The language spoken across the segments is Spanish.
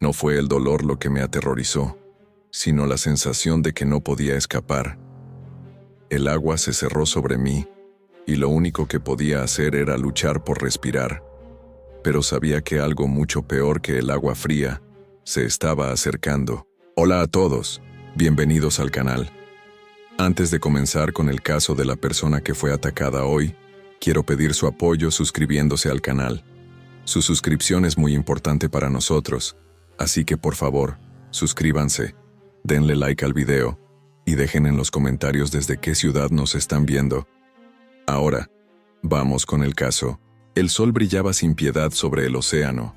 No fue el dolor lo que me aterrorizó, sino la sensación de que no podía escapar. El agua se cerró sobre mí, y lo único que podía hacer era luchar por respirar. Pero sabía que algo mucho peor que el agua fría se estaba acercando. Hola a todos, bienvenidos al canal. Antes de comenzar con el caso de la persona que fue atacada hoy, quiero pedir su apoyo suscribiéndose al canal. Su suscripción es muy importante para nosotros, así que por favor, suscríbanse, denle like al video y dejen en los comentarios desde qué ciudad nos están viendo. Ahora, vamos con el caso. El sol brillaba sin piedad sobre el océano,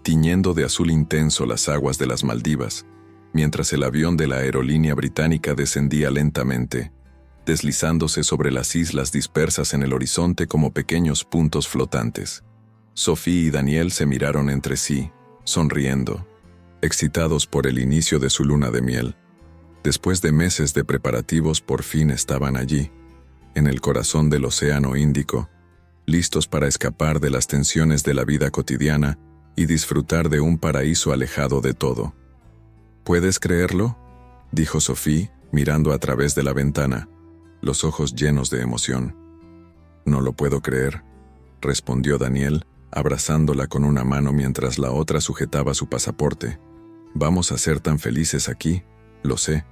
tiñendo de azul intenso las aguas de las Maldivas, mientras el avión de la aerolínea británica descendía lentamente, deslizándose sobre las islas dispersas en el horizonte como pequeños puntos flotantes. Sophie y Daniel se miraron entre sí, sonriendo, excitados por el inicio de su luna de miel. Después de meses de preparativos, por fin estaban allí, en el corazón del Océano Índico, listos para escapar de las tensiones de la vida cotidiana y disfrutar de un paraíso alejado de todo. ¿Puedes creerlo?, dijo Sophie, mirando a través de la ventana, los ojos llenos de emoción. No lo puedo creer, respondió Daniel, abrazándola con una mano mientras la otra sujetaba su pasaporte. Vamos a ser tan felices aquí, lo sé.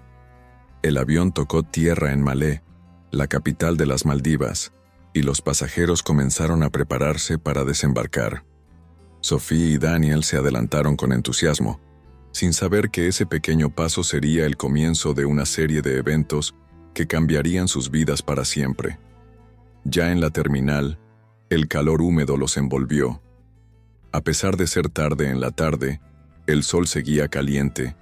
El avión tocó tierra en Malé, la capital de las Maldivas, y los pasajeros comenzaron a prepararse para desembarcar. Sophie y Daniel se adelantaron con entusiasmo, sin saber que ese pequeño paso sería el comienzo de una serie de eventos que cambiarían sus vidas para siempre. Ya en la terminal, el calor húmedo los envolvió. A pesar de ser tarde en la tarde, el sol seguía caliente,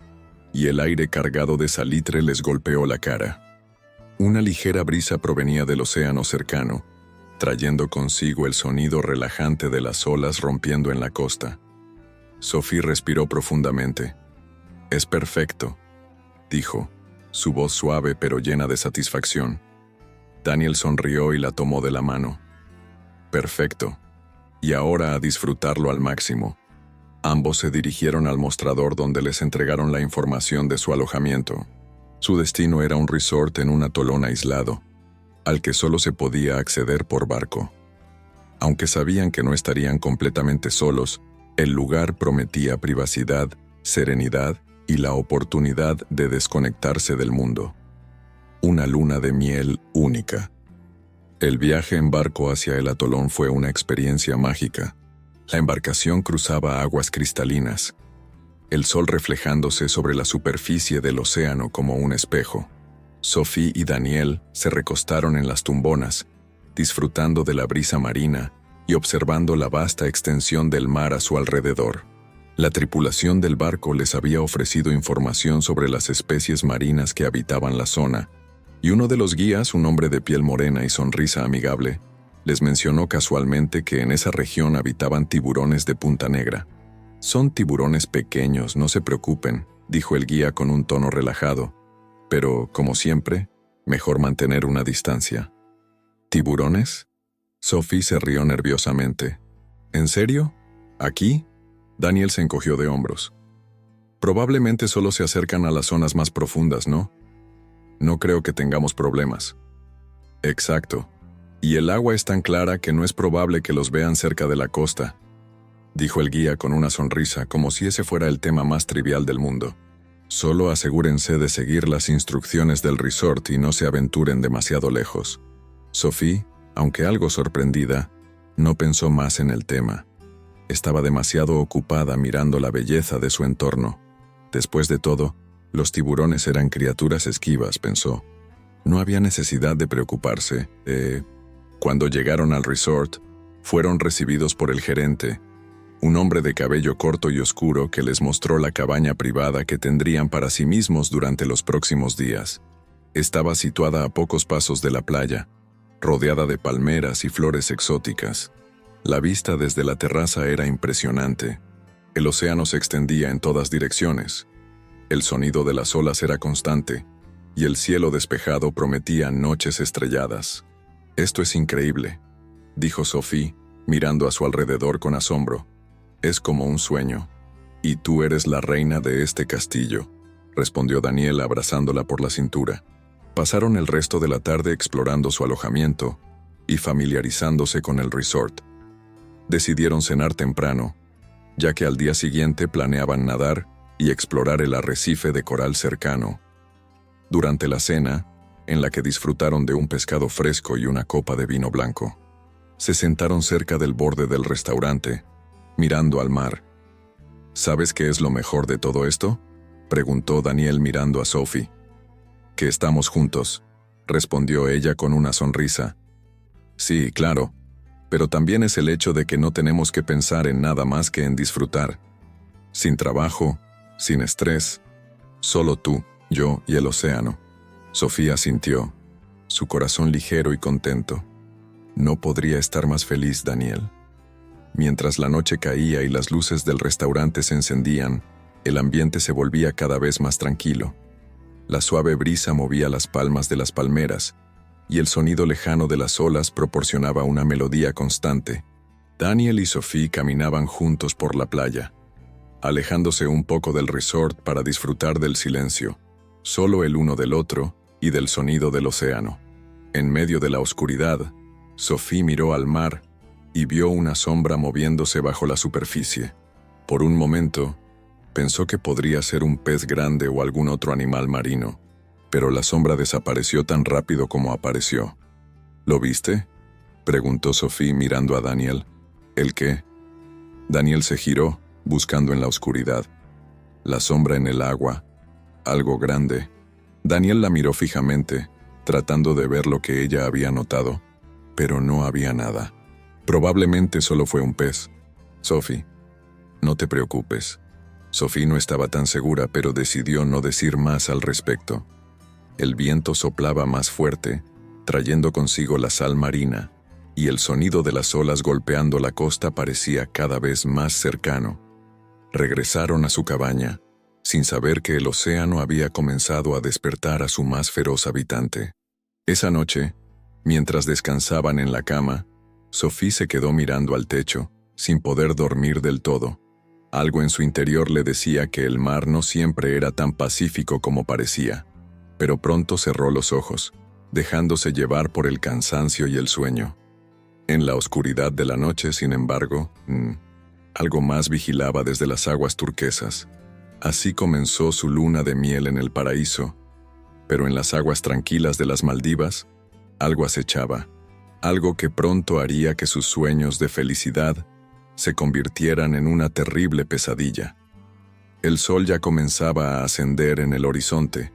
y el aire cargado de salitre les golpeó la cara. Una ligera brisa provenía del océano cercano, trayendo consigo el sonido relajante de las olas rompiendo en la costa. Sophie respiró profundamente. «Es perfecto», dijo, su voz suave pero llena de satisfacción. Daniel sonrió y la tomó de la mano. «Perfecto. Y ahora a disfrutarlo al máximo». Ambos se dirigieron al mostrador donde les entregaron la información de su alojamiento. Su destino era un resort en un atolón aislado, al que solo se podía acceder por barco. Aunque sabían que no estarían completamente solos, el lugar prometía privacidad, serenidad y la oportunidad de desconectarse del mundo. Una luna de miel única. El viaje en barco hacia el atolón fue una experiencia mágica. La embarcación cruzaba aguas cristalinas, el sol reflejándose sobre la superficie del océano como un espejo. Sophie y Daniel se recostaron en las tumbonas, disfrutando de la brisa marina y observando la vasta extensión del mar a su alrededor. La tripulación del barco les había ofrecido información sobre las especies marinas que habitaban la zona, y uno de los guías, un hombre de piel morena y sonrisa amigable, les mencionó casualmente que en esa región habitaban tiburones de punta negra. «Son tiburones pequeños, no se preocupen», dijo el guía con un tono relajado, pero, como siempre, mejor mantener una distancia. «¿Tiburones?», Sophie se rió nerviosamente. «¿En serio? ¿Aquí?», Daniel se encogió de hombros. «Probablemente solo se acercan a las zonas más profundas, ¿no? No creo que tengamos problemas». «Exacto. Y el agua es tan clara que no es probable que los vean cerca de la costa», dijo el guía con una sonrisa, como si ese fuera el tema más trivial del mundo. «Solo asegúrense de seguir las instrucciones del resort y no se aventuren demasiado lejos». Sophie, aunque algo sorprendida, no pensó más en el tema. Estaba demasiado ocupada mirando la belleza de su entorno. Después de todo, los tiburones eran criaturas esquivas, pensó. No había necesidad de preocuparse. Cuando llegaron al resort, fueron recibidos por el gerente, un hombre de cabello corto y oscuro que les mostró la cabaña privada que tendrían para sí mismos durante los próximos días. Estaba situada a pocos pasos de la playa, rodeada de palmeras y flores exóticas. La vista desde la terraza era impresionante. El océano se extendía en todas direcciones. El sonido de las olas era constante, y el cielo despejado prometía noches estrelladas. «Esto es increíble», dijo Sophie, mirando a su alrededor con asombro. «Es como un sueño». Y tú eres la reina de este castillo, respondió Daniel abrazándola por la cintura. Pasaron el resto de la tarde explorando su alojamiento y familiarizándose con el resort. Decidieron cenar temprano, ya que al día siguiente planeaban nadar y explorar el arrecife de coral cercano. Durante la cena, en la que disfrutaron de un pescado fresco y una copa de vino blanco, se sentaron cerca del borde del restaurante, mirando al mar. ¿Sabes qué es lo mejor de todo esto?, preguntó Daniel mirando a Sophie. Que estamos juntos, respondió ella con una sonrisa. Sí, claro, pero también es el hecho de que no tenemos que pensar en nada más que en disfrutar. Sin trabajo, sin estrés, solo tú, yo y el océano. Sofía sintió, su corazón ligero y contento. No podría estar más feliz, Daniel. Mientras la noche caía y las luces del restaurante se encendían, el ambiente se volvía cada vez más tranquilo. La suave brisa movía las palmas de las palmeras, y el sonido lejano de las olas proporcionaba una melodía constante. Daniel y Sophie caminaban juntos por la playa, alejándose un poco del resort para disfrutar del silencio, solo el uno del otro y del sonido del océano. En medio de la oscuridad, Sophie miró al mar y vio una sombra moviéndose bajo la superficie. Por un momento, pensó que podría ser un pez grande o algún otro animal marino, pero la sombra desapareció tan rápido como apareció. ¿Lo viste?, preguntó Sophie mirando a Daniel. ¿El qué? Daniel se giró, buscando en la oscuridad. La sombra en el agua, algo grande. Daniel la miró fijamente, tratando de ver lo que ella había notado, pero no había nada. Probablemente solo fue un pez. Sophie, no te preocupes. Sophie no estaba tan segura, pero decidió no decir más al respecto. El viento soplaba más fuerte, trayendo consigo la sal marina, y el sonido de las olas golpeando la costa parecía cada vez más cercano. Regresaron a su cabaña, sin saber que el océano había comenzado a despertar a su más feroz habitante. Esa noche, mientras descansaban en la cama, Sophie se quedó mirando al techo, sin poder dormir del todo. Algo en su interior le decía que el mar no siempre era tan pacífico como parecía, pero pronto cerró los ojos, dejándose llevar por el cansancio y el sueño. En la oscuridad de la noche, sin embargo, algo más vigilaba desde las aguas turquesas. Así comenzó su luna de miel en el paraíso, pero en las aguas tranquilas de las Maldivas, algo acechaba, algo que pronto haría que sus sueños de felicidad se convirtieran en una terrible pesadilla. El sol ya comenzaba a ascender en el horizonte,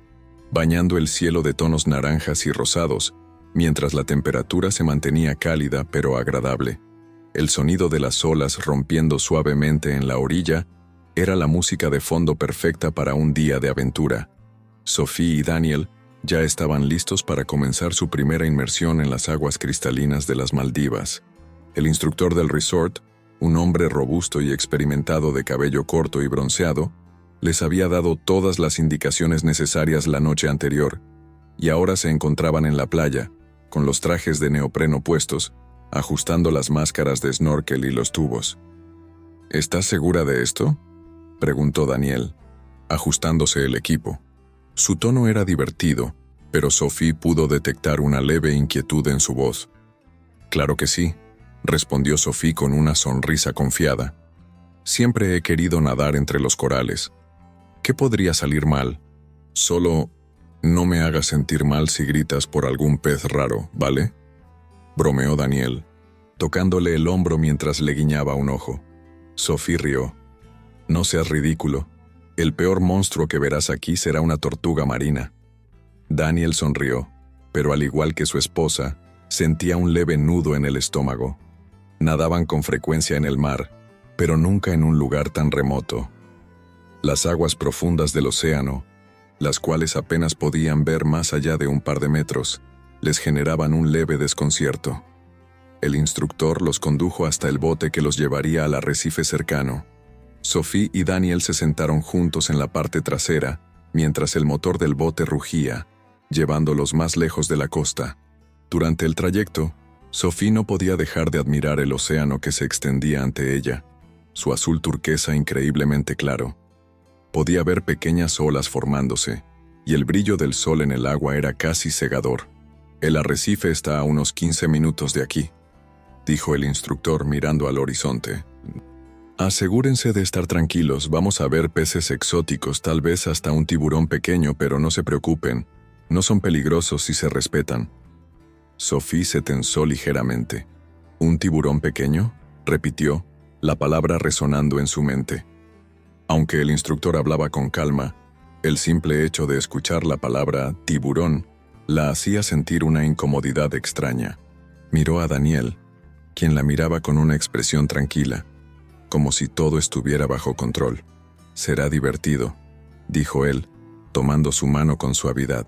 bañando el cielo de tonos naranjas y rosados, mientras la temperatura se mantenía cálida pero agradable. El sonido de las olas rompiendo suavemente en la orilla era la música de fondo perfecta para un día de aventura. Sophie y Daniel ya estaban listos para comenzar su primera inmersión en las aguas cristalinas de las Maldivas. El instructor del resort, un hombre robusto y experimentado de cabello corto y bronceado, les había dado todas las indicaciones necesarias la noche anterior, y ahora se encontraban en la playa, con los trajes de neopreno puestos, ajustando las máscaras de snorkel y los tubos. ¿Estás segura de esto?, preguntó Daniel, ajustándose el equipo. Su tono era divertido, pero Sophie pudo detectar una leve inquietud en su voz. «Claro que sí», respondió Sophie con una sonrisa confiada. «Siempre he querido nadar entre los corales. ¿Qué podría salir mal? Solo no me hagas sentir mal si gritas por algún pez raro, ¿vale?», bromeó Daniel, tocándole el hombro mientras le guiñaba un ojo. Sophie rió. «No seas ridículo. El peor monstruo que verás aquí será una tortuga marina». Daniel sonrió, pero al igual que su esposa, sentía un leve nudo en el estómago. Nadaban con frecuencia en el mar, pero nunca en un lugar tan remoto. Las aguas profundas del océano, las cuales apenas podían ver más allá de un par de metros, les generaban un leve desconcierto. El instructor los condujo hasta el bote que los llevaría al arrecife cercano. Sophie y Daniel se sentaron juntos en la parte trasera, mientras el motor del bote rugía, llevándolos más lejos de la costa. Durante el trayecto, Sophie no podía dejar de admirar el océano que se extendía ante ella. su azul turquesa increíblemente claro. Podía ver pequeñas olas formándose, y el brillo del sol en el agua era casi cegador. El arrecife está a unos 15 minutos de aquí, dijo el instructor mirando al horizonte. Asegúrense de estar tranquilos, vamos a ver peces exóticos, tal vez hasta un tiburón pequeño, pero no se preocupen, no son peligrosos si se respetan. Sophie se tensó ligeramente. ¿Un tiburón pequeño?, repitió, la palabra resonando en su mente. Aunque el instructor hablaba con calma, el simple hecho de escuchar la palabra tiburón la hacía sentir una incomodidad extraña. Miró a Daniel, quien la miraba con una expresión tranquila, como si todo estuviera bajo control. «Será divertido», dijo él, tomando su mano con suavidad.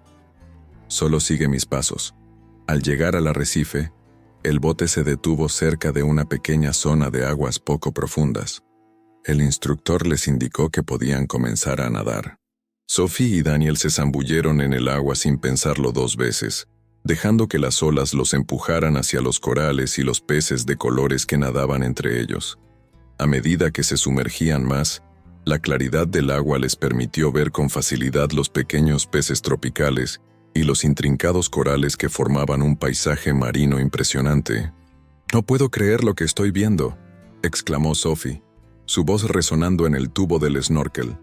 «Solo sigue mis pasos». Al llegar al arrecife, el bote se detuvo cerca de una pequeña zona de aguas poco profundas. El instructor les indicó que podían comenzar a nadar. Sophie y Daniel se zambulleron en el agua sin pensarlo dos veces, dejando que las olas los empujaran hacia los corales y los peces de colores que nadaban entre ellos. A medida que se sumergían más, la claridad del agua les permitió ver con facilidad los pequeños peces tropicales y los intrincados corales que formaban un paisaje marino impresionante. «No puedo creer lo que estoy viendo», exclamó Sophie, su voz resonando en el tubo del snorkel.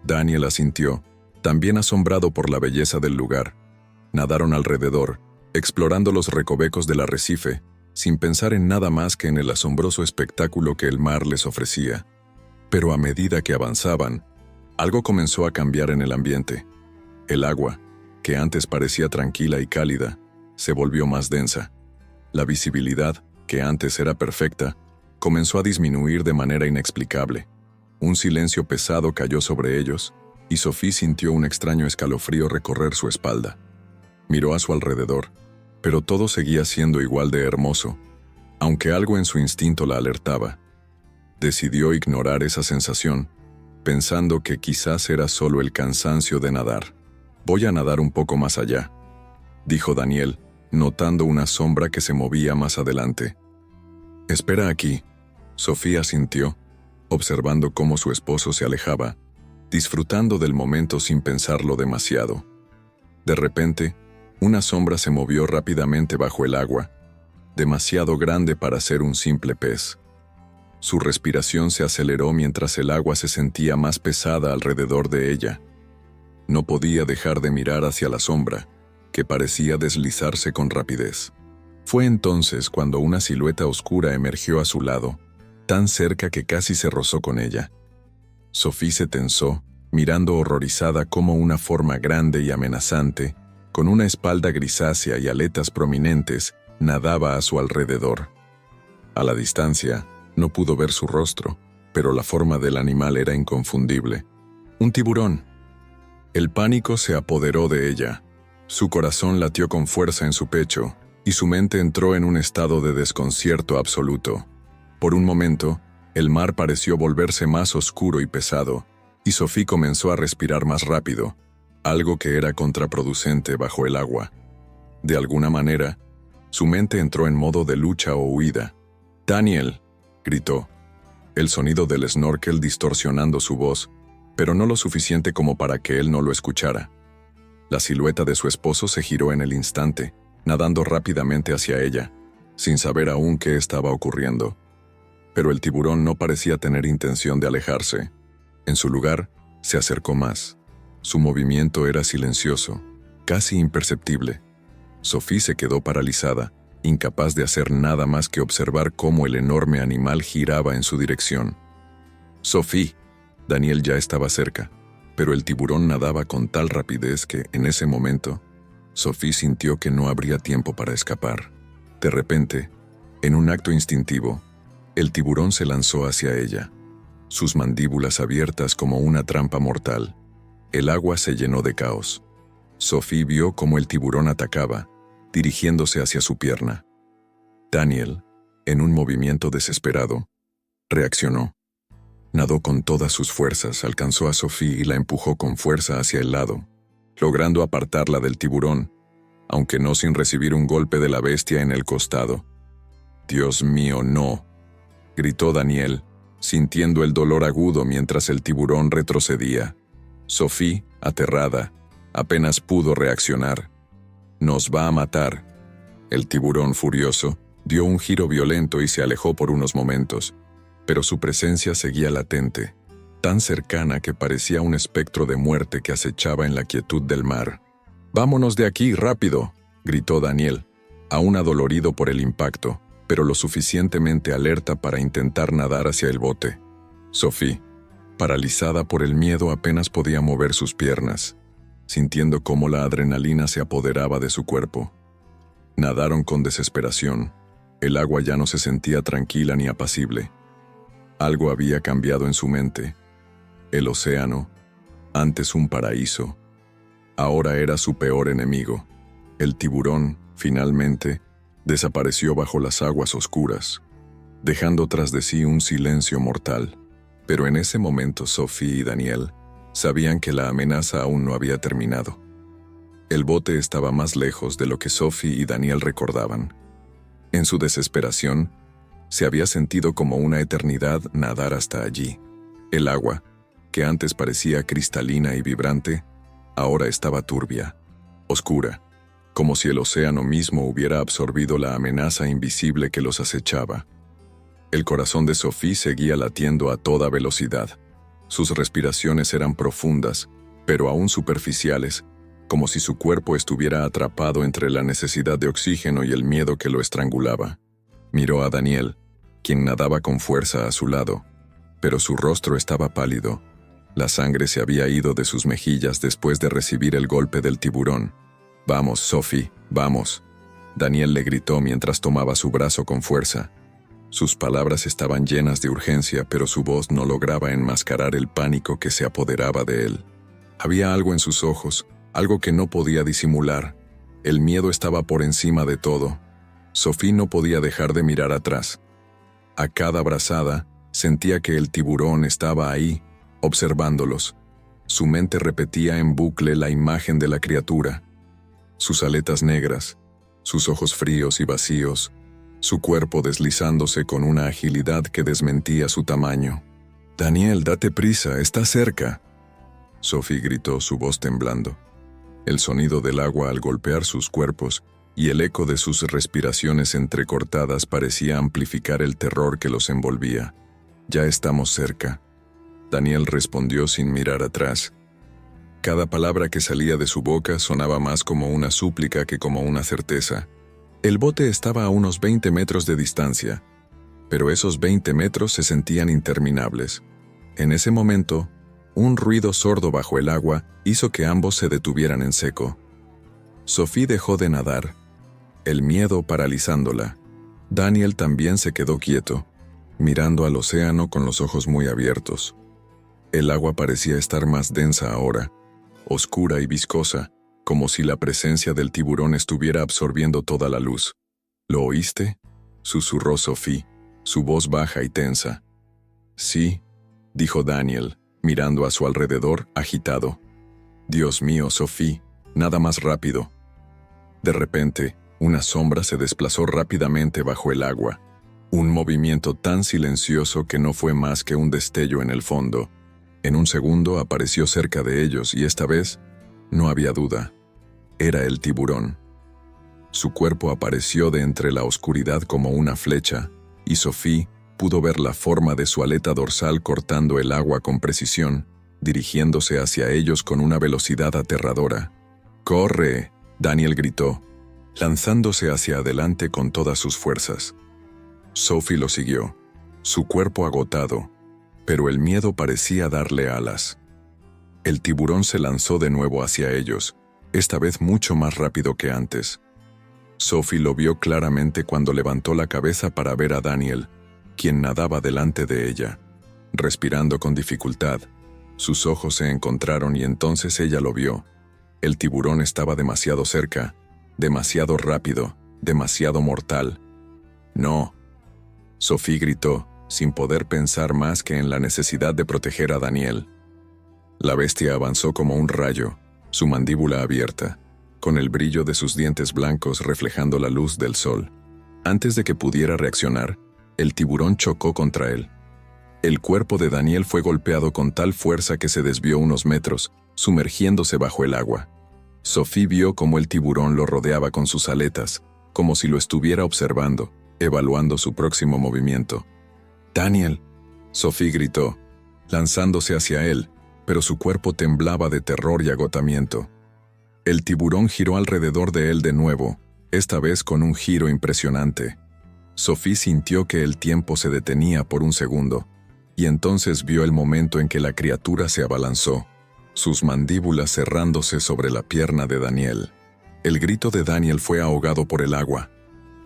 Daniel asintió, también asombrado por la belleza del lugar. Nadaron alrededor, explorando los recovecos del arrecife, sin pensar en nada más que en el asombroso espectáculo que el mar les ofrecía. Pero a medida que avanzaban, algo comenzó a cambiar en el ambiente. El agua, que antes parecía tranquila y cálida, se volvió más densa. La visibilidad, que antes era perfecta, comenzó a disminuir de manera inexplicable. Un silencio pesado cayó sobre ellos, y Sophie sintió un extraño escalofrío recorrer su espalda. Miró a su alrededor, pero todo seguía siendo igual de hermoso, aunque algo en su instinto la alertaba. Decidió ignorar esa sensación, pensando que quizás era solo el cansancio de nadar. «Voy a nadar un poco más allá», dijo Daniel, notando una sombra que se movía más adelante. «Espera aquí», Sophie asintió, observando cómo su esposo se alejaba, disfrutando del momento sin pensarlo demasiado. De repente, una sombra se movió rápidamente bajo el agua, demasiado grande para ser un simple pez. Su respiración se aceleró mientras el agua se sentía más pesada alrededor de ella. No podía dejar de mirar hacia la sombra, que parecía deslizarse con rapidez. Fue entonces cuando una silueta oscura emergió a su lado, tan cerca que casi se rozó con ella. Sophie se tensó, mirando horrorizada cómo una forma grande y amenazante, con una espalda grisácea y aletas prominentes, nadaba a su alrededor. A la distancia, no pudo ver su rostro, pero la forma del animal era inconfundible. Un tiburón. El pánico se apoderó de ella. Su corazón latió con fuerza en su pecho, y su mente entró en un estado de desconcierto absoluto. Por un momento, el mar pareció volverse más oscuro y pesado, y Sophie comenzó a respirar más rápido, algo que era contraproducente bajo el agua. De alguna manera, su mente entró en modo de lucha o huida. «¡Daniel!», gritó, el sonido del snorkel distorsionando su voz, pero no lo suficiente como para que él no lo escuchara. La silueta de su esposo se giró en el instante, nadando rápidamente hacia ella, sin saber aún qué estaba ocurriendo. Pero el tiburón no parecía tener intención de alejarse. En su lugar, se acercó más. Su movimiento era silencioso, casi imperceptible. Sophie se quedó paralizada, incapaz de hacer nada más que observar cómo el enorme animal giraba en su dirección. «Sophie», Daniel ya estaba cerca, pero el tiburón nadaba con tal rapidez que, en ese momento, Sophie sintió que no habría tiempo para escapar. De repente, en un acto instintivo, el tiburón se lanzó hacia ella, sus mandíbulas abiertas como una trampa mortal. El agua se llenó de caos. Sophie vio cómo el tiburón atacaba, dirigiéndose hacia su pierna. Daniel, en un movimiento desesperado, reaccionó. Nadó con todas sus fuerzas, alcanzó a Sophie y la empujó con fuerza hacia el lado, logrando apartarla del tiburón, aunque no sin recibir un golpe de la bestia en el costado. «Dios mío, no», gritó Daniel, sintiendo el dolor agudo mientras el tiburón retrocedía. Sophie, aterrada, apenas pudo reaccionar. «Nos va a matar». El tiburón, furioso, dio un giro violento y se alejó por unos momentos, pero su presencia seguía latente, tan cercana que parecía un espectro de muerte que acechaba en la quietud del mar. «¡Vámonos de aquí, rápido!», gritó Daniel, aún adolorido por el impacto, pero lo suficientemente alerta para intentar nadar hacia el bote. Sophie, paralizada por el miedo, apenas podía mover sus piernas, sintiendo cómo la adrenalina se apoderaba de su cuerpo. Nadaron con desesperación. El agua ya no se sentía tranquila ni apacible. Algo había cambiado en su mente. El océano, antes un paraíso, ahora era su peor enemigo. El tiburón, finalmente, desapareció bajo las aguas oscuras, dejando tras de sí un silencio mortal. Pero en ese momento Sophie y Daniel sabían que la amenaza aún no había terminado. El bote estaba más lejos de lo que Sophie y Daniel recordaban. En su desesperación, se había sentido como una eternidad nadar hasta allí. El agua, que antes parecía cristalina y vibrante, ahora estaba turbia, oscura, como si el océano mismo hubiera absorbido la amenaza invisible que los acechaba. El corazón de Sophie seguía latiendo a toda velocidad. Sus respiraciones eran profundas, pero aún superficiales, como si su cuerpo estuviera atrapado entre la necesidad de oxígeno y el miedo que lo estrangulaba. Miró a Daniel, quien nadaba con fuerza a su lado, pero su rostro estaba pálido. La sangre se había ido de sus mejillas después de recibir el golpe del tiburón. «Vamos, Sophie, vamos», Daniel le gritó mientras tomaba su brazo con fuerza. Sus palabras estaban llenas de urgencia, pero su voz no lograba enmascarar el pánico que se apoderaba de él. Había algo en sus ojos, algo que no podía disimular. El miedo estaba por encima de todo. Sophie no podía dejar de mirar atrás. A cada brazada, sentía que el tiburón estaba ahí, observándolos. Su mente repetía en bucle la imagen de la criatura. Sus aletas negras, sus ojos fríos y vacíos, su cuerpo deslizándose con una agilidad que desmentía su tamaño. «Daniel, date prisa, está cerca», Sophie gritó, su voz temblando. El sonido del agua al golpear sus cuerpos y el eco de sus respiraciones entrecortadas parecía amplificar el terror que los envolvía. «Ya estamos cerca», Daniel respondió sin mirar atrás. Cada palabra que salía de su boca sonaba más como una súplica que como una certeza. El bote estaba a unos 20 metros de distancia, pero esos 20 metros se sentían interminables. En ese momento, un ruido sordo bajo el agua hizo que ambos se detuvieran en seco. Sophie dejó de nadar, el miedo paralizándola. Daniel también se quedó quieto, mirando al océano con los ojos muy abiertos. El agua parecía estar más densa ahora, oscura y viscosa, como si la presencia del tiburón estuviera absorbiendo toda la luz. «¿Lo oíste?», susurró Sophie, su voz baja y tensa. «Sí», dijo Daniel, mirando a su alrededor, agitado. «Dios mío, Sophie, nada más rápido». De repente, una sombra se desplazó rápidamente bajo el agua. Un movimiento tan silencioso que no fue más que un destello en el fondo. En un segundo apareció cerca de ellos y esta vez, no había duda, era el tiburón. Su cuerpo apareció de entre la oscuridad como una flecha, y Sophie pudo ver la forma de su aleta dorsal cortando el agua con precisión, dirigiéndose hacia ellos con una velocidad aterradora. «¡Corre!», Daniel gritó, lanzándose hacia adelante con todas sus fuerzas. Sophie lo siguió, su cuerpo agotado, pero el miedo parecía darle alas. El tiburón se lanzó de nuevo hacia ellos, esta vez mucho más rápido que antes. Sophie lo vio claramente cuando levantó la cabeza para ver a Daniel, quien nadaba delante de ella, respirando con dificultad. Sus ojos se encontraron y entonces ella lo vio. El tiburón estaba demasiado cerca, demasiado rápido, demasiado mortal. «No», Sophie gritó, sin poder pensar más que en la necesidad de proteger a Daniel. La bestia avanzó como un rayo, su mandíbula abierta, con el brillo de sus dientes blancos reflejando la luz del sol. Antes de que pudiera reaccionar, el tiburón chocó contra él. El cuerpo de Daniel fue golpeado con tal fuerza que se desvió unos metros, sumergiéndose bajo el agua. Sophie vio cómo el tiburón lo rodeaba con sus aletas, como si lo estuviera observando, evaluando su próximo movimiento. «¡Daniel!», Sophie gritó, lanzándose hacia él, pero su cuerpo temblaba de terror y agotamiento. El tiburón giró alrededor de él de nuevo, esta vez con un giro impresionante. Sophie sintió que el tiempo se detenía por un segundo, y entonces vio el momento en que la criatura se abalanzó, sus mandíbulas cerrándose sobre la pierna de Daniel. El grito de Daniel fue ahogado por el agua,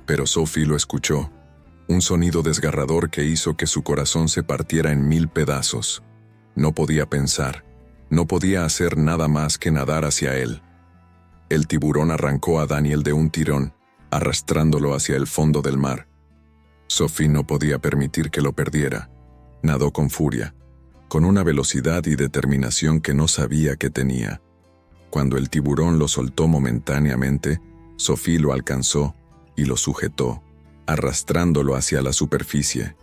pero Sophie lo escuchó, un sonido desgarrador que hizo que su corazón se partiera en 1000 pedazos. No podía pensar, no podía hacer nada más que nadar hacia él. El tiburón arrancó a Daniel de un tirón, arrastrándolo hacia el fondo del mar. Sophie no podía permitir que lo perdiera. Nadó con furia, con una velocidad y determinación que no sabía que tenía. Cuando el tiburón lo soltó momentáneamente, Sophie lo alcanzó y lo sujetó, arrastrándolo hacia la superficie.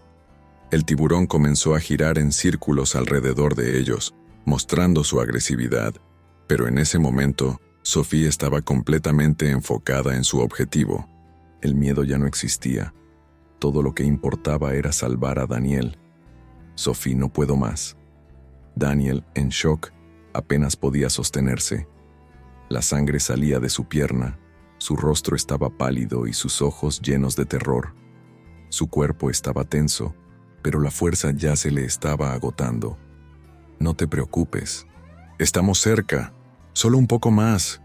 El tiburón comenzó a girar en círculos alrededor de ellos, mostrando su agresividad, pero en ese momento, Sophie estaba completamente enfocada en su objetivo. El miedo ya no existía. Todo lo que importaba era salvar a Daniel. «Sophie, no puedo más». Daniel, en shock, apenas podía sostenerse. La sangre salía de su pierna, su rostro estaba pálido y sus ojos llenos de terror. Su cuerpo estaba tenso, pero la fuerza ya se le estaba agotando. «No te preocupes. Estamos cerca. Solo un poco más».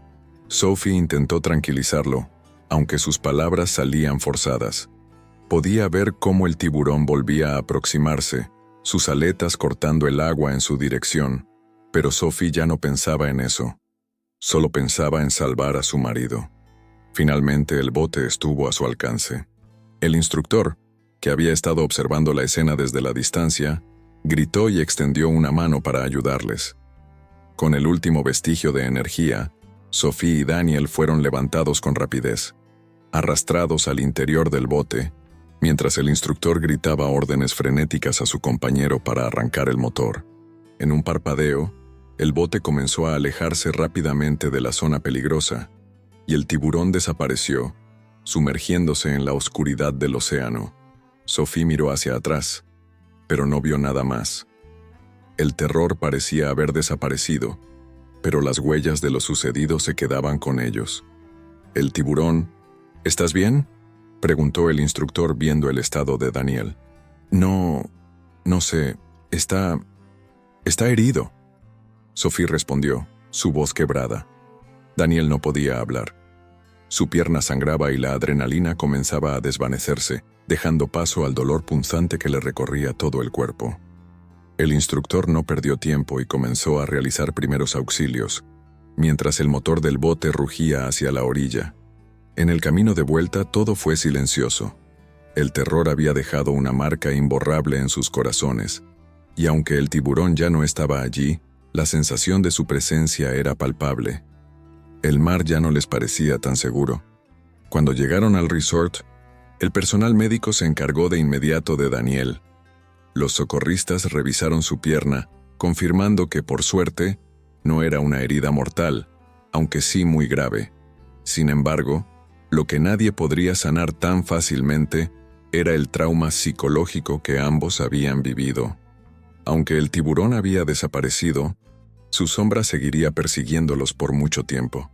Sophie intentó tranquilizarlo, aunque sus palabras salían forzadas. Podía ver cómo el tiburón volvía a aproximarse, sus aletas cortando el agua en su dirección, pero Sophie ya no pensaba en eso. Solo pensaba en salvar a su marido. Finalmente el bote estuvo a su alcance. El instructor, que había estado observando la escena desde la distancia, gritó y extendió una mano para ayudarles. Con el último vestigio de energía, Sophie y Daniel fueron levantados con rapidez, arrastrados al interior del bote, mientras el instructor gritaba órdenes frenéticas a su compañero para arrancar el motor. En un parpadeo, el bote comenzó a alejarse rápidamente de la zona peligrosa, y el tiburón desapareció, sumergiéndose en la oscuridad del océano. Sophie miró hacia atrás, pero no vio nada más. El terror parecía haber desaparecido, pero las huellas de lo sucedido se quedaban con ellos. El tiburón... «¿Estás bien?», preguntó el instructor viendo el estado de Daniel. No sé, está herido», Sophie respondió, su voz quebrada. Daniel no podía hablar. Su pierna sangraba y la adrenalina comenzaba a desvanecerse, dejando paso al dolor punzante que le recorría todo el cuerpo. El instructor no perdió tiempo y comenzó a realizar primeros auxilios, mientras el motor del bote rugía hacia la orilla. En el camino de vuelta todo fue silencioso. El terror había dejado una marca imborrable en sus corazones, y aunque el tiburón ya no estaba allí, la sensación de su presencia era palpable. El mar ya no les parecía tan seguro. Cuando llegaron al resort, el personal médico se encargó de inmediato de Daniel. Los socorristas revisaron su pierna, confirmando que, por suerte, no era una herida mortal, aunque sí muy grave. Sin embargo, lo que nadie podría sanar tan fácilmente era el trauma psicológico que ambos habían vivido. Aunque el tiburón había desaparecido, su sombra seguiría persiguiéndolos por mucho tiempo.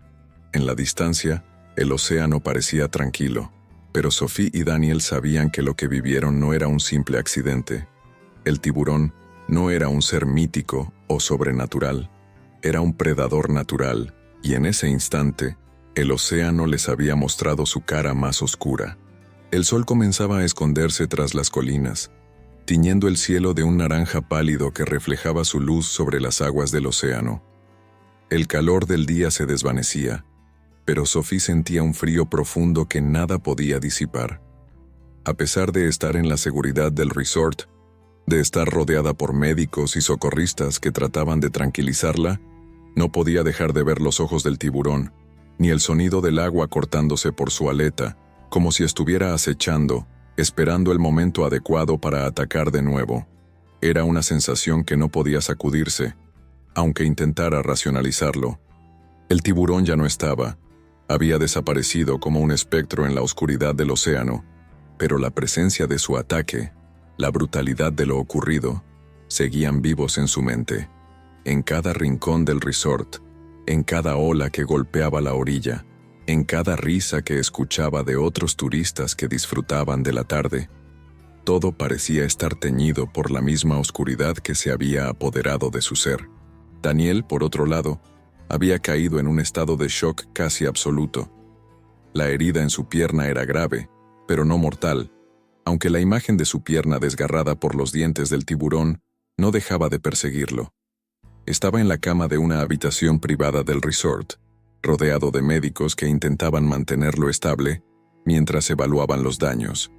En la distancia, el océano parecía tranquilo, pero Sophie y Daniel sabían que lo que vivieron no era un simple accidente. El tiburón no era un ser mítico o sobrenatural, era un predador natural, y en ese instante, el océano les había mostrado su cara más oscura. El sol comenzaba a esconderse tras las colinas, tiñendo el cielo de un naranja pálido que reflejaba su luz sobre las aguas del océano. El calor del día se desvanecía, pero Sophie sentía un frío profundo que nada podía disipar. A pesar de estar en la seguridad del resort, de estar rodeada por médicos y socorristas que trataban de tranquilizarla, no podía dejar de ver los ojos del tiburón, ni el sonido del agua cortándose por su aleta, como si estuviera acechando, esperando el momento adecuado para atacar de nuevo. Era una sensación que no podía sacudirse, aunque intentara racionalizarlo. El tiburón ya no estaba. Había desaparecido como un espectro en la oscuridad del océano, pero la presencia de su ataque, la brutalidad de lo ocurrido, seguían vivos en su mente. En cada rincón del resort, en cada ola que golpeaba la orilla, en cada risa que escuchaba de otros turistas que disfrutaban de la tarde, todo parecía estar teñido por la misma oscuridad que se había apoderado de su ser. Daniel, por otro lado, había caído en un estado de shock casi absoluto. La herida en su pierna era grave, pero no mortal, aunque la imagen de su pierna desgarrada por los dientes del tiburón no dejaba de perseguirlo. Estaba en la cama de una habitación privada del resort, rodeado de médicos que intentaban mantenerlo estable mientras evaluaban los daños.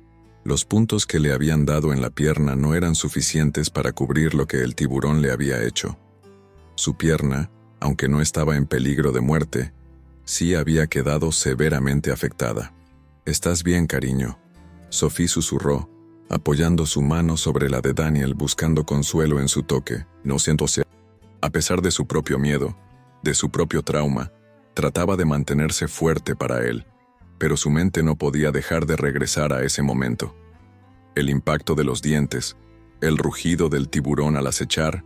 Los puntos que le habían dado en la pierna no eran suficientes para cubrir lo que el tiburón le había hecho. Su pierna, aunque no estaba en peligro de muerte, sí había quedado severamente afectada. «¿Estás bien, cariño?», Sophie susurró, apoyando su mano sobre la de Daniel buscando consuelo en su toque. «No siento ser». A pesar de su propio miedo, de su propio trauma, trataba de mantenerse fuerte para él, pero su mente no podía dejar de regresar a ese momento. El impacto de los dientes, el rugido del tiburón al acechar,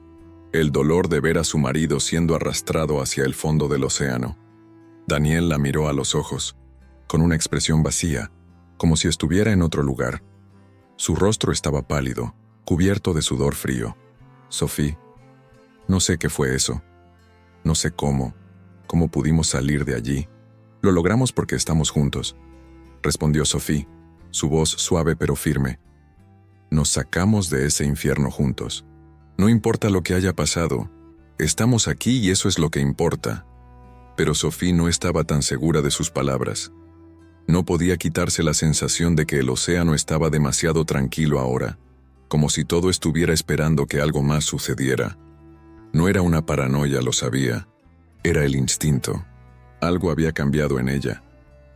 el dolor de ver a su marido siendo arrastrado hacia el fondo del océano. Daniel la miró a los ojos, con una expresión vacía, como si estuviera en otro lugar. Su rostro estaba pálido, cubierto de sudor frío. «Sophie, no sé qué fue eso. No sé cómo pudimos salir de allí. Lo logramos porque estamos juntos», respondió Sophie, su voz suave pero firme. «Nos sacamos de ese infierno juntos. No importa lo que haya pasado, estamos aquí y eso es lo que importa». Pero Sophie no estaba tan segura de sus palabras. No podía quitarse la sensación de que el océano estaba demasiado tranquilo ahora, como si todo estuviera esperando que algo más sucediera. No era una paranoia, lo sabía. Era el instinto. Algo había cambiado en ella.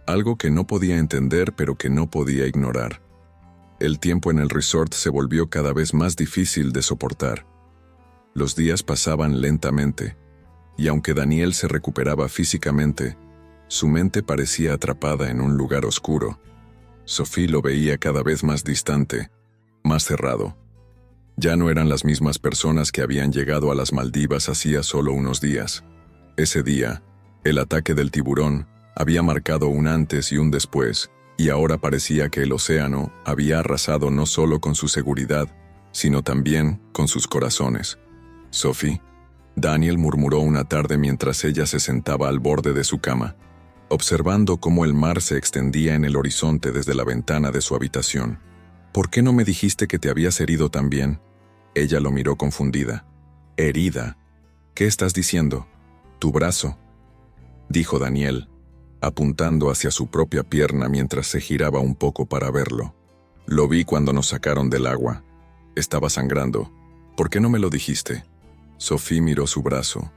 Algo que no podía entender pero que no podía ignorar. El tiempo en el resort se volvió cada vez más difícil de soportar. Los días pasaban lentamente, y aunque Daniel se recuperaba físicamente, su mente parecía atrapada en un lugar oscuro. Sophie lo veía cada vez más distante, más cerrado. Ya no eran las mismas personas que habían llegado a las Maldivas hacía solo unos días. Ese día, el ataque del tiburón había marcado un antes y un después, y ahora parecía que el océano había arrasado no solo con su seguridad, sino también con sus corazones. «Sophie», Daniel murmuró una tarde mientras ella se sentaba al borde de su cama, observando cómo el mar se extendía en el horizonte desde la ventana de su habitación. «¿Por qué no me dijiste que te habías herido también?». Ella lo miró confundida. «¿Herida? ¿Qué estás diciendo?». «Tu brazo», dijo Daniel, apuntando hacia su propia pierna mientras se giraba un poco para verlo. «Lo vi cuando nos sacaron del agua. Estaba sangrando. ¿Por qué no me lo dijiste?». Sophie miró su brazo.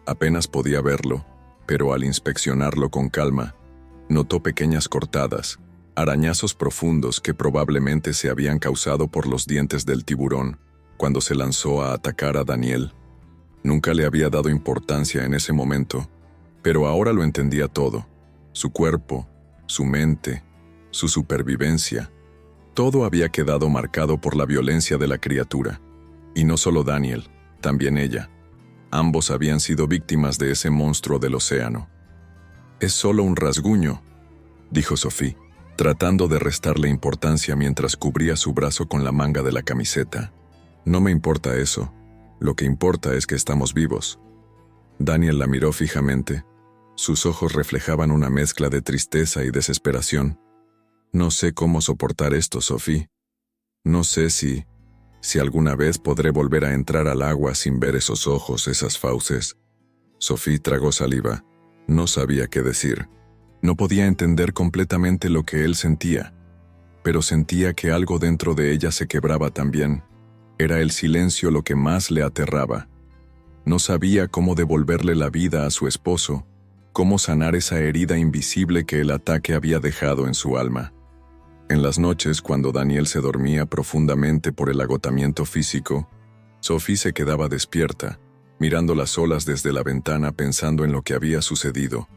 Apenas podía verlo, pero al inspeccionarlo con calma, notó pequeñas cortadas, arañazos profundos que probablemente se habían causado por los dientes del tiburón cuando se lanzó a atacar a Daniel. Nunca le había dado importancia en ese momento, pero ahora lo entendía todo. Su cuerpo, su mente, su supervivencia, todo había quedado marcado por la violencia de la criatura. Y no solo Daniel, también ella. Ambos habían sido víctimas de ese monstruo del océano. «Es solo un rasguño», dijo Sophie, tratando de restarle importancia mientras cubría su brazo con la manga de la camiseta. «No me importa eso. Lo que importa es que estamos vivos». Daniel la miró fijamente. Sus ojos reflejaban una mezcla de tristeza y desesperación. «No sé cómo soportar esto, Sophie. No sé si alguna vez podré volver a entrar al agua sin ver esos ojos, esas fauces». Sophie tragó saliva. No sabía qué decir. No podía entender completamente lo que él sentía, pero sentía que algo dentro de ella se quebraba también. Era el silencio lo que más le aterraba. No sabía cómo devolverle la vida a su esposo, cómo sanar esa herida invisible que el ataque había dejado en su alma. En las noches, cuando Daniel se dormía profundamente por el agotamiento físico, Sophie se quedaba despierta, mirando las olas desde la ventana pensando en lo que había sucedido.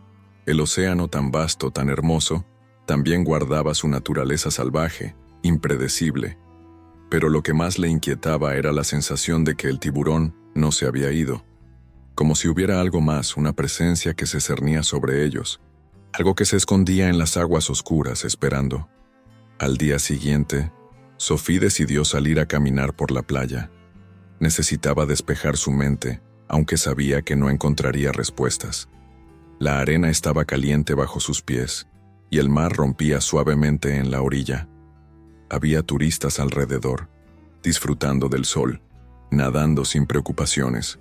El océano tan vasto, tan hermoso, también guardaba su naturaleza salvaje, impredecible. Pero lo que más le inquietaba era la sensación de que el tiburón no se había ido. Como si hubiera algo más, una presencia que se cernía sobre ellos, algo que se escondía en las aguas oscuras esperando. Al día siguiente, Sophie decidió salir a caminar por la playa. Necesitaba despejar su mente, aunque sabía que no encontraría respuestas. La arena estaba caliente bajo sus pies, y el mar rompía suavemente en la orilla. Había turistas alrededor, disfrutando del sol, nadando sin preocupaciones.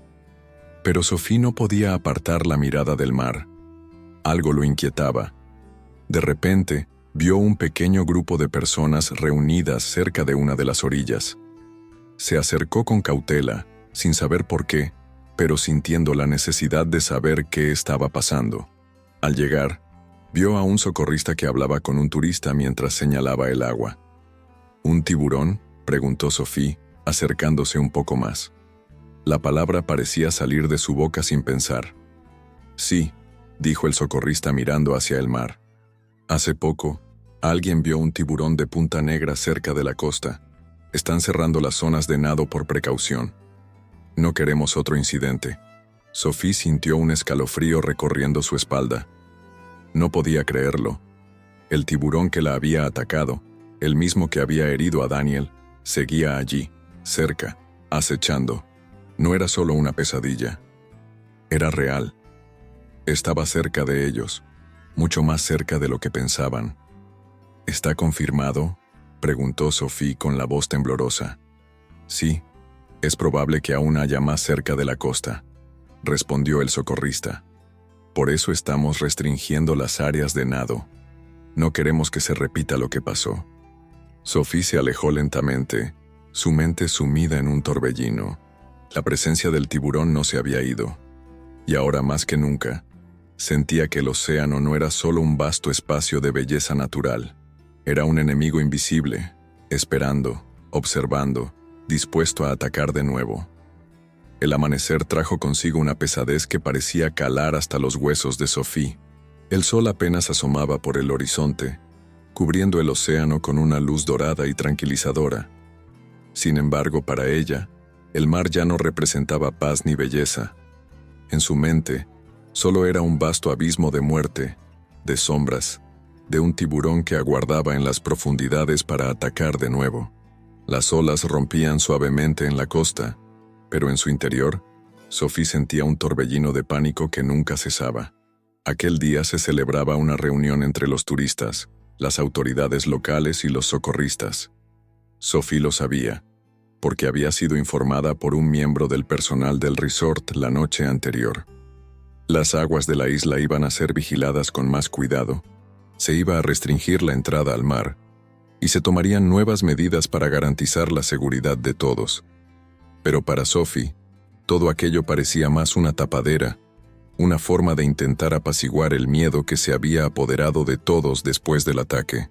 Pero Sophie no podía apartar la mirada del mar. Algo lo inquietaba. De repente, vio un pequeño grupo de personas reunidas cerca de una de las orillas. Se acercó con cautela, sin saber por qué, pero sintiendo la necesidad de saber qué estaba pasando. Al llegar, vio a un socorrista que hablaba con un turista mientras señalaba el agua. ¿Un tiburón?, preguntó Sophie, acercándose un poco más. La palabra parecía salir de su boca sin pensar. Sí, dijo el socorrista mirando hacia el mar. Hace poco, alguien vio un tiburón de punta negra cerca de la costa. Están cerrando las zonas de nado por precaución. No queremos otro incidente. Sophie sintió un escalofrío recorriendo su espalda. No podía creerlo. El tiburón que la había atacado, el mismo que había herido a Daniel, seguía allí, cerca, acechando. No era solo una pesadilla. Era real. Estaba cerca de ellos, mucho más cerca de lo que pensaban. ¿Está confirmado?, preguntó Sophie con la voz temblorosa. Sí, es probable que aún haya más cerca de la costa, respondió el socorrista. Por eso estamos restringiendo las áreas de nado. No queremos que se repita lo que pasó. Sophie se alejó lentamente, su mente sumida en un torbellino. La presencia del tiburón no se había ido. Y ahora más que nunca, sentía que el océano no era solo un vasto espacio de belleza natural. Era un enemigo invisible, esperando, observando, dispuesto a atacar de nuevo. El amanecer trajo consigo una pesadez que parecía calar hasta los huesos de Sophie. El sol apenas asomaba por el horizonte, cubriendo el océano con una luz dorada y tranquilizadora. Sin embargo, para ella, el mar ya no representaba paz ni belleza. En su mente, solo era un vasto abismo de muerte, de sombras, de un tiburón que aguardaba en las profundidades para atacar de nuevo. Las olas rompían suavemente en la costa, pero en su interior, Sophie sentía un torbellino de pánico que nunca cesaba. Aquel día se celebraba una reunión entre los turistas, las autoridades locales y los socorristas. Sophie lo sabía, porque había sido informada por un miembro del personal del resort la noche anterior. Las aguas de la isla iban a ser vigiladas con más cuidado. Se iba a restringir la entrada al mar, y se tomarían nuevas medidas para garantizar la seguridad de todos. Pero para Sophie, todo aquello parecía más una tapadera, una forma de intentar apaciguar el miedo que se había apoderado de todos después del ataque.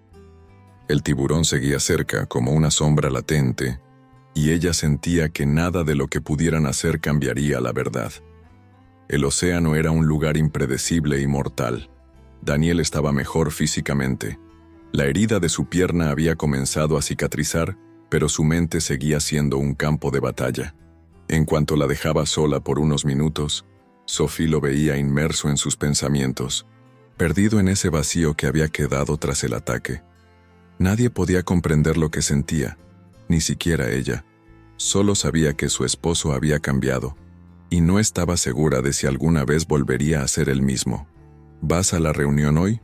El tiburón seguía cerca como una sombra latente, y ella sentía que nada de lo que pudieran hacer cambiaría la verdad. El océano era un lugar impredecible y mortal. Daniel estaba mejor físicamente. La herida de su pierna había comenzado a cicatrizar, pero su mente seguía siendo un campo de batalla. En cuanto la dejaba sola por unos minutos, Sophie lo veía inmerso en sus pensamientos, perdido en ese vacío que había quedado tras el ataque. Nadie podía comprender lo que sentía, ni siquiera ella. Solo sabía que su esposo había cambiado, y no estaba segura de si alguna vez volvería a ser el mismo. ¿Vas a la reunión hoy?,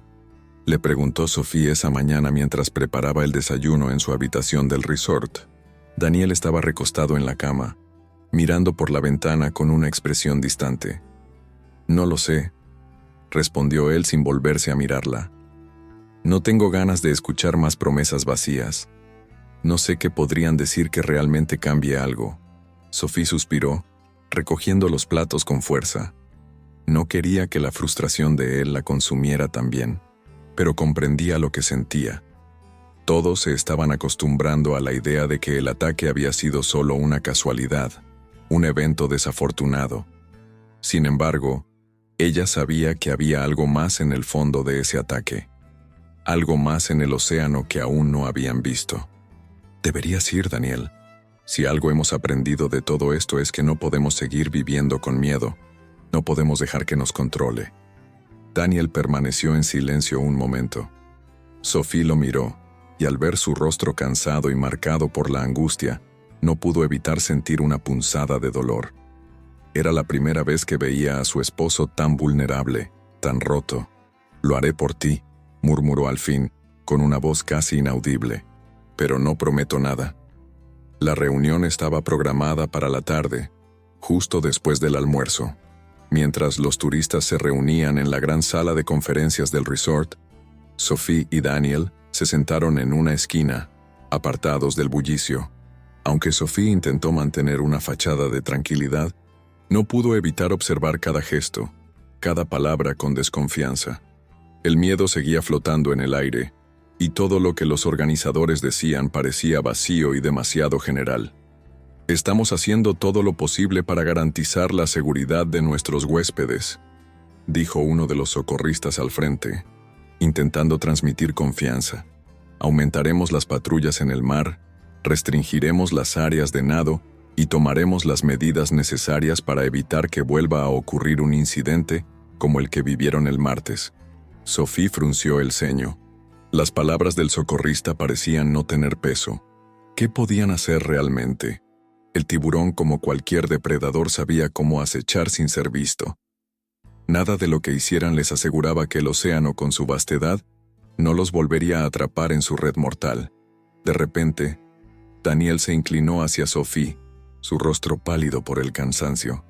le preguntó Sophie esa mañana mientras preparaba el desayuno en su habitación del resort. Daniel estaba recostado en la cama, mirando por la ventana con una expresión distante. No lo sé, respondió él sin volverse a mirarla. No tengo ganas de escuchar más promesas vacías. No sé qué podrían decir que realmente cambie algo. Sophie suspiró, recogiendo los platos con fuerza. No quería que la frustración de él la consumiera también, pero comprendía lo que sentía. Todos se estaban acostumbrando a la idea de que el ataque había sido solo una casualidad, un evento desafortunado. Sin embargo, ella sabía que había algo más en el fondo de ese ataque, algo más en el océano que aún no habían visto. Deberías ir, Daniel. Si algo hemos aprendido de todo esto es que no podemos seguir viviendo con miedo. No podemos dejar que nos controle. Daniel permaneció en silencio un momento. Sophie lo miró, y al ver su rostro cansado y marcado por la angustia, no pudo evitar sentir una punzada de dolor. Era la primera vez que veía a su esposo tan vulnerable, tan roto. «Lo haré por ti», murmuró al fin, con una voz casi inaudible. «Pero no prometo nada». La reunión estaba programada para la tarde, justo después del almuerzo. Mientras los turistas se reunían en la gran sala de conferencias del resort, Sophie y Daniel se sentaron en una esquina, apartados del bullicio. Aunque Sophie intentó mantener una fachada de tranquilidad, no pudo evitar observar cada gesto, cada palabra con desconfianza. El miedo seguía flotando en el aire, y todo lo que los organizadores decían parecía vacío y demasiado general. «Estamos haciendo todo lo posible para garantizar la seguridad de nuestros huéspedes», dijo uno de los socorristas al frente, intentando transmitir confianza. «Aumentaremos las patrullas en el mar, restringiremos las áreas de nado y tomaremos las medidas necesarias para evitar que vuelva a ocurrir un incidente como el que vivieron el martes». Sophie frunció el ceño. Las palabras del socorrista parecían no tener peso. ¿Qué podían hacer realmente? El tiburón, como cualquier depredador, sabía cómo acechar sin ser visto. Nada de lo que hicieran les aseguraba que el océano, con su vastedad, no los volvería a atrapar en su red mortal. De repente, Daniel se inclinó hacia Sophie, su rostro pálido por el cansancio.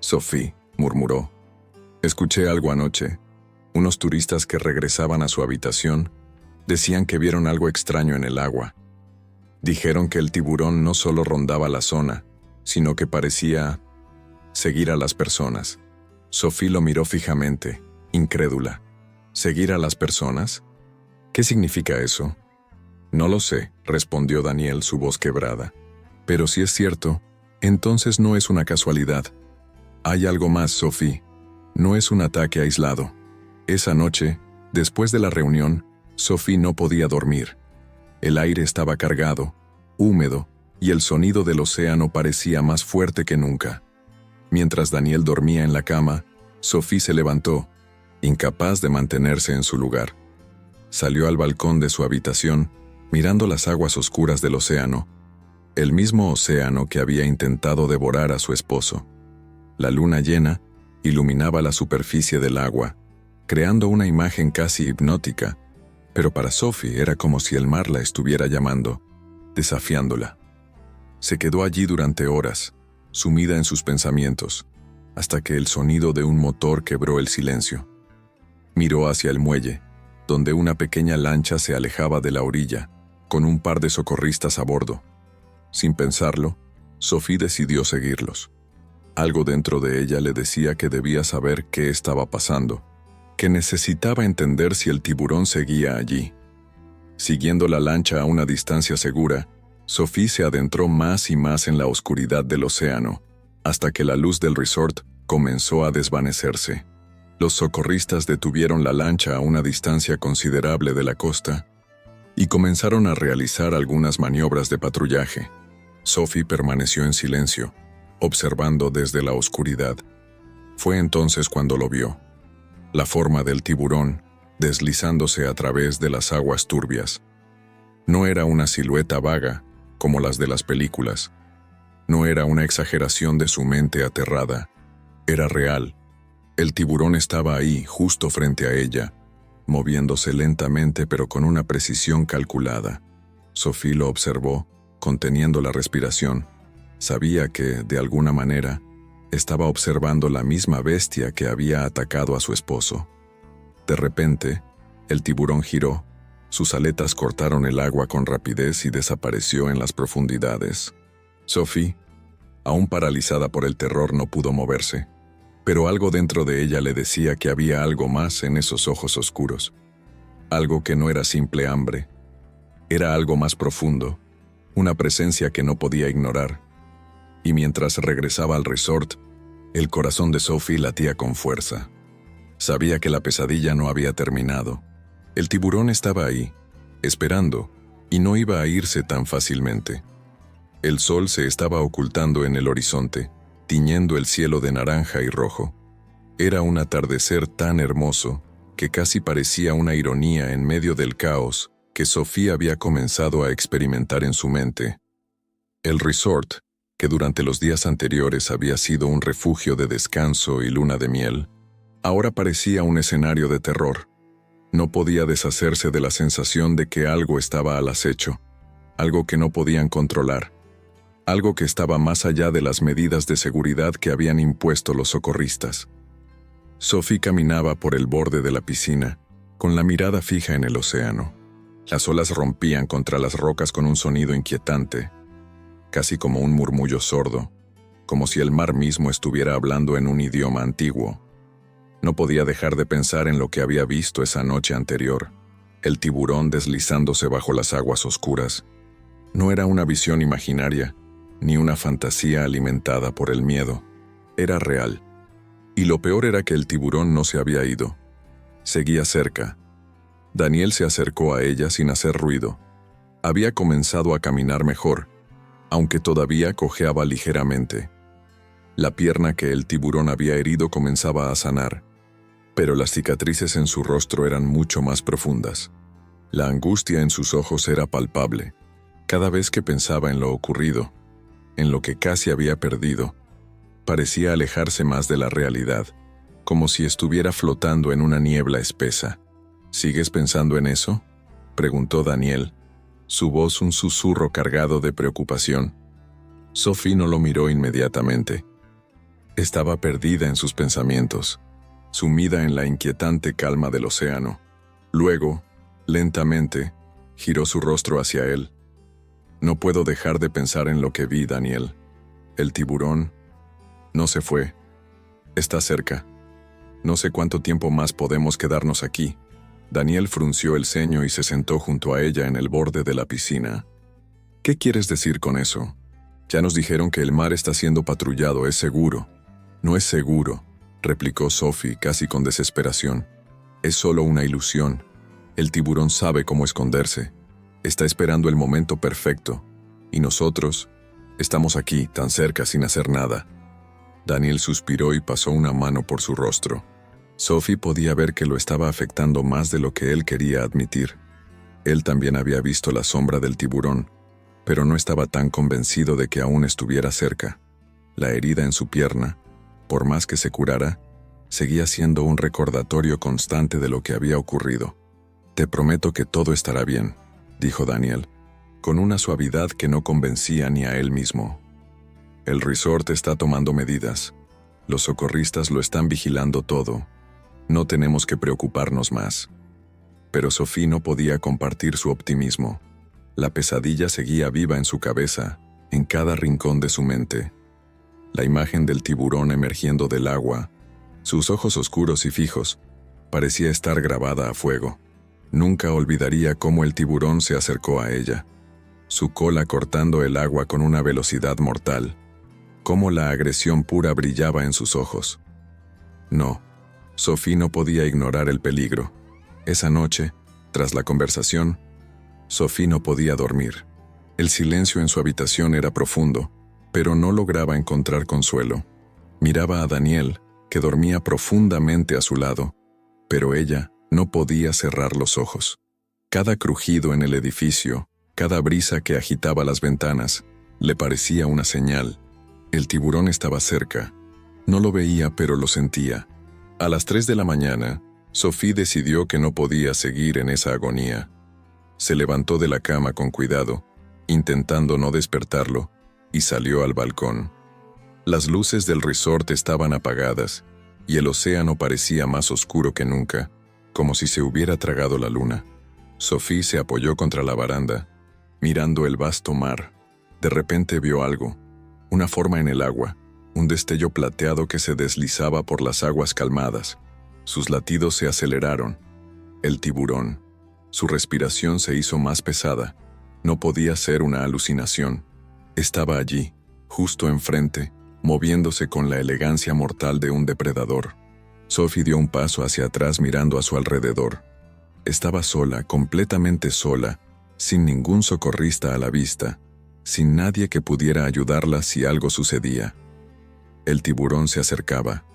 «Sophie», murmuró, «escuché algo anoche. Unos turistas que regresaban a su habitación decían que vieron algo extraño en el agua. Dijeron que el tiburón no solo rondaba la zona, sino que parecía seguir a las personas». Sophie lo miró fijamente, incrédula. «¿Seguir a las personas? ¿Qué significa eso?» «No lo sé», respondió Daniel, su voz quebrada. «Pero si es cierto, entonces no es una casualidad. Hay algo más, Sophie. No es un ataque aislado». Esa noche, después de la reunión, Sophie no podía dormir. El aire estaba cargado, húmedo, y el sonido del océano parecía más fuerte que nunca. Mientras Daniel dormía en la cama, Sophie se levantó, incapaz de mantenerse en su lugar. Salió al balcón de su habitación, mirando las aguas oscuras del océano, el mismo océano que había intentado devorar a su esposo. La luna llena iluminaba la superficie del agua, creando una imagen casi hipnótica, pero para Sophie era como si el mar la estuviera llamando, desafiándola. Se quedó allí durante horas, sumida en sus pensamientos, hasta que el sonido de un motor quebró el silencio. Miró hacia el muelle, donde una pequeña lancha se alejaba de la orilla, con un par de socorristas a bordo. Sin pensarlo, Sophie decidió seguirlos. Algo dentro de ella le decía que debía saber qué estaba pasando, que necesitaba entender si el tiburón seguía allí. Siguiendo la lancha a una distancia segura, Sophie se adentró más y más en la oscuridad del océano, hasta que la luz del resort comenzó a desvanecerse. Los socorristas detuvieron la lancha a una distancia considerable de la costa y comenzaron a realizar algunas maniobras de patrullaje. Sophie permaneció en silencio, observando desde la oscuridad. Fue entonces cuando lo vio. La forma del tiburón, deslizándose a través de las aguas turbias. No era una silueta vaga, como las de las películas. No era una exageración de su mente aterrada. Era real. El tiburón estaba ahí, justo frente a ella, moviéndose lentamente pero con una precisión calculada. Sophie lo observó, conteniendo la respiración. Sabía que, de alguna manera, estaba observando la misma bestia que había atacado a su esposo. De repente, el tiburón giró, sus aletas cortaron el agua con rapidez y desapareció en las profundidades. Sophie, aún paralizada por el terror, no pudo moverse, pero algo dentro de ella le decía que había algo más en esos ojos oscuros. Algo que no era simple hambre. Era algo más profundo, una presencia que no podía ignorar. Y mientras regresaba al resort, el corazón de Sophie latía con fuerza. Sabía que la pesadilla no había terminado. El tiburón estaba ahí, esperando, y no iba a irse tan fácilmente. El sol se estaba ocultando en el horizonte, tiñendo el cielo de naranja y rojo. Era un atardecer tan hermoso que casi parecía una ironía en medio del caos que Sophie había comenzado a experimentar en su mente. El resort, que durante los días anteriores había sido un refugio de descanso y luna de miel, ahora parecía un escenario de terror. No podía deshacerse de la sensación de que algo estaba al acecho, algo que no podían controlar, algo que estaba más allá de las medidas de seguridad que habían impuesto los socorristas. Sophie caminaba por el borde de la piscina, con la mirada fija en el océano. Las olas rompían contra las rocas con un sonido inquietante, casi como un murmullo sordo, como si el mar mismo estuviera hablando en un idioma antiguo. No podía dejar de pensar en lo que había visto esa noche anterior, el tiburón deslizándose bajo las aguas oscuras. No era una visión imaginaria, ni una fantasía alimentada por el miedo. Era real. Y lo peor era que el tiburón no se había ido. Seguía cerca. Daniel se acercó a ella sin hacer ruido. Había comenzado a caminar mejor, aunque todavía cojeaba ligeramente. La pierna que el tiburón había herido comenzaba a sanar, pero las cicatrices en su rostro eran mucho más profundas. La angustia en sus ojos era palpable. Cada vez que pensaba en lo ocurrido, en lo que casi había perdido, parecía alejarse más de la realidad, como si estuviera flotando en una niebla espesa. ¿Sigues pensando en eso?, preguntó Daniel, su voz un susurro cargado de preocupación. Sophie no lo miró inmediatamente. Estaba perdida en sus pensamientos, sumida en la inquietante calma del océano. Luego, lentamente, giró su rostro hacia él. No puedo dejar de pensar en lo que vi, Daniel. El tiburón no se fue. Está cerca. No sé cuánto tiempo más podemos quedarnos aquí. Daniel frunció el ceño y se sentó junto a ella en el borde de la piscina. ¿Qué quieres decir con eso? Ya nos dijeron que el mar está siendo patrullado, es seguro. No es seguro, replicó Sophie casi con desesperación. Es solo una ilusión. El tiburón sabe cómo esconderse. Está esperando el momento perfecto. Y nosotros estamos aquí, tan cerca, sin hacer nada. Daniel suspiró y pasó una mano por su rostro. Sophie podía ver que lo estaba afectando más de lo que él quería admitir. Él también había visto la sombra del tiburón, pero no estaba tan convencido de que aún estuviera cerca. La herida en su pierna, por más que se curara, seguía siendo un recordatorio constante de lo que había ocurrido. «Te prometo que todo estará bien», dijo Daniel, con una suavidad que no convencía ni a él mismo. «El resort está tomando medidas. Los socorristas lo están vigilando todo. No tenemos que preocuparnos más». Pero Sophie no podía compartir su optimismo. La pesadilla seguía viva en su cabeza, en cada rincón de su mente. La imagen del tiburón emergiendo del agua, sus ojos oscuros y fijos, parecía estar grabada a fuego. Nunca olvidaría cómo el tiburón se acercó a ella, su cola cortando el agua con una velocidad mortal, cómo la agresión pura brillaba en sus ojos. No, Sophie no podía ignorar el peligro. Esa noche, tras la conversación, Sophie no podía dormir. El silencio en su habitación era profundo, pero no lograba encontrar consuelo. Miraba a Daniel, que dormía profundamente a su lado, pero ella no podía cerrar los ojos. Cada crujido en el edificio, cada brisa que agitaba las ventanas, le parecía una señal. El tiburón estaba cerca. No lo veía, pero lo sentía. A las 3 de la mañana, Sophie decidió que no podía seguir en esa agonía. Se levantó de la cama con cuidado, intentando no despertarlo, y salió al balcón. Las luces del resort estaban apagadas, y el océano parecía más oscuro que nunca, como si se hubiera tragado la luna. Sophie se apoyó contra la baranda, mirando el vasto mar. De repente vio algo, una forma en el agua, un destello plateado que se deslizaba por las aguas calmadas. Sus latidos se aceleraron. El tiburón. Su respiración se hizo más pesada, No podía ser una alucinación. Estaba allí, justo enfrente, moviéndose con la elegancia mortal de un depredador. Sophie dio un paso hacia atrás mirando a su alrededor. Estaba sola, completamente sola, sin ningún socorrista a la vista, sin nadie que pudiera ayudarla si algo sucedía. El tiburón se acercaba.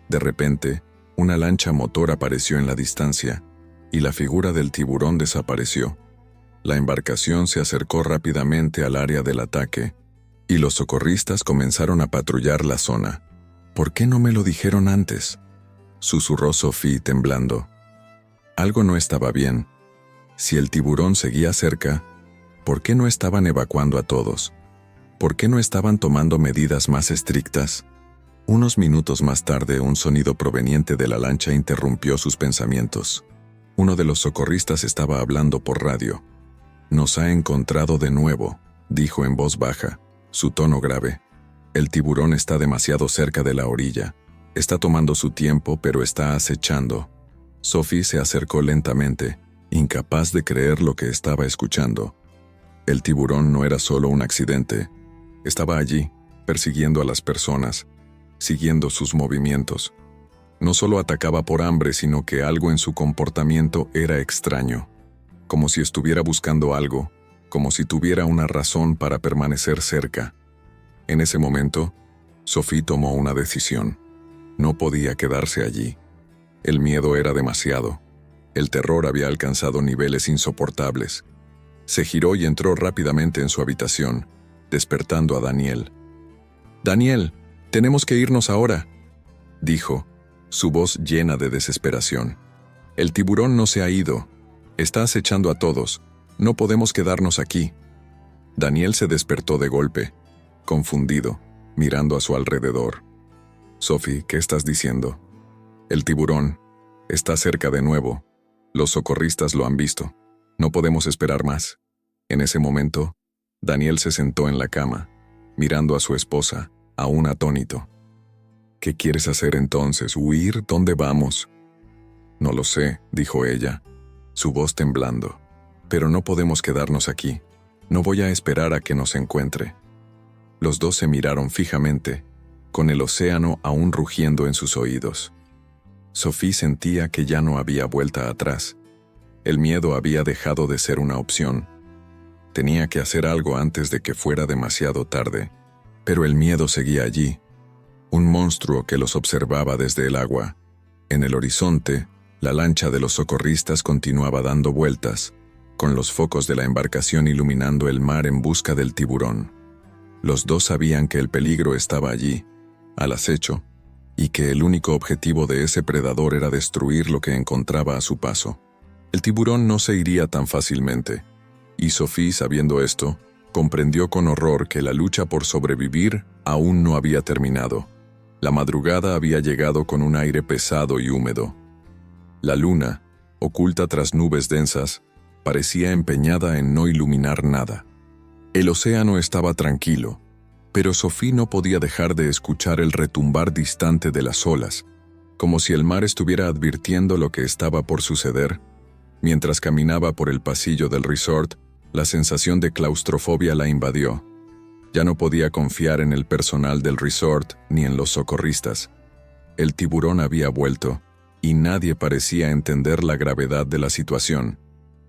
De repente, una lancha motor apareció en la distancia, y la figura del tiburón desapareció. La embarcación se acercó rápidamente al área del ataque, y los socorristas comenzaron a patrullar la zona. ¿Por qué no me lo dijeron antes?, susurró Sophie temblando. Algo no estaba bien. Si el tiburón seguía cerca, ¿por qué no estaban evacuando a todos? ¿Por qué no estaban tomando medidas más estrictas? Unos minutos más tarde, un sonido proveniente de la lancha interrumpió sus pensamientos. Uno de los socorristas estaba hablando por radio. «Nos ha encontrado de nuevo», dijo en voz baja, su tono grave. «El tiburón está demasiado cerca de la orilla. Está tomando su tiempo, pero está acechando». Sophie se acercó lentamente, incapaz de creer lo que estaba escuchando. El tiburón no era solo un accidente. Estaba allí, persiguiendo a las personas, siguiendo sus movimientos. No solo atacaba por hambre, sino que algo en su comportamiento era extraño. Como si estuviera buscando algo, como si tuviera una razón para permanecer cerca. En ese momento, Sophie tomó una decisión. No podía quedarse allí. El miedo era demasiado. El terror había alcanzado niveles insoportables. Se giró y entró rápidamente en su habitación, despertando a Daniel. «Daniel, tenemos que irnos ahora», dijo, su voz llena de desesperación. «El tiburón no se ha ido. Está acechando a todos. No podemos quedarnos aquí». Daniel se despertó de golpe, confundido, mirando a su alrededor. «Sophie, ¿qué estás diciendo?» «El tiburón está cerca de nuevo. Los socorristas lo han visto. No podemos esperar más». En ese momento, Daniel se sentó en la cama, mirando a su esposa, aún atónito. «¿Qué quieres hacer entonces? ¿Huir? ¿Dónde vamos?» «No lo sé», dijo ella, su voz temblando. «Pero no podemos quedarnos aquí. No voy a esperar a que nos encuentre». Los dos se miraron fijamente, con el océano aún rugiendo en sus oídos. Sophie sentía que ya no había vuelta atrás. El miedo había dejado de ser una opción. Tenía que hacer algo antes de que fuera demasiado tarde, pero el miedo seguía allí, un monstruo que los observaba desde el agua. En el horizonte, la lancha de los socorristas continuaba dando vueltas, con los focos de la embarcación iluminando el mar en busca del tiburón. Los dos sabían que el peligro estaba allí, al acecho, y que el único objetivo de ese predador era destruir lo que encontraba a su paso. El tiburón no se iría tan fácilmente, y Sophie, sabiendo esto, comprendió con horror que la lucha por sobrevivir aún no había terminado. La madrugada había llegado con un aire pesado y húmedo. La luna, oculta tras nubes densas, parecía empeñada en no iluminar nada. El océano estaba tranquilo, pero Sophie no podía dejar de escuchar el retumbar distante de las olas, como si el mar estuviera advirtiendo lo que estaba por suceder. Mientras caminaba por el pasillo del resort, la sensación de claustrofobia la invadió. Ya no podía confiar en el personal del resort ni en los socorristas. El tiburón había vuelto, y nadie parecía entender la gravedad de la situación.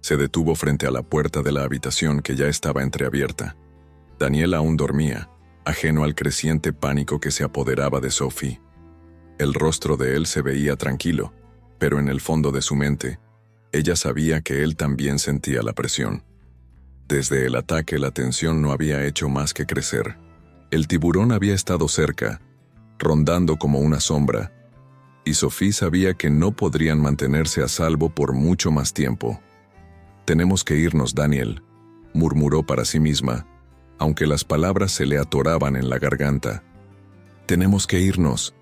Se detuvo frente a la puerta de la habitación que ya estaba entreabierta. Daniel aún dormía, ajeno al creciente pánico que se apoderaba de Sophie. El rostro de él se veía tranquilo, pero en el fondo de su mente, ella sabía que él también sentía la presión. Desde el ataque la tensión no había hecho más que crecer. El tiburón había estado cerca, rondando como una sombra, y Sophie sabía que no podrían mantenerse a salvo por mucho más tiempo. «Tenemos que irnos, Daniel», murmuró para sí misma, aunque las palabras se le atoraban en la garganta. «Tenemos que irnos».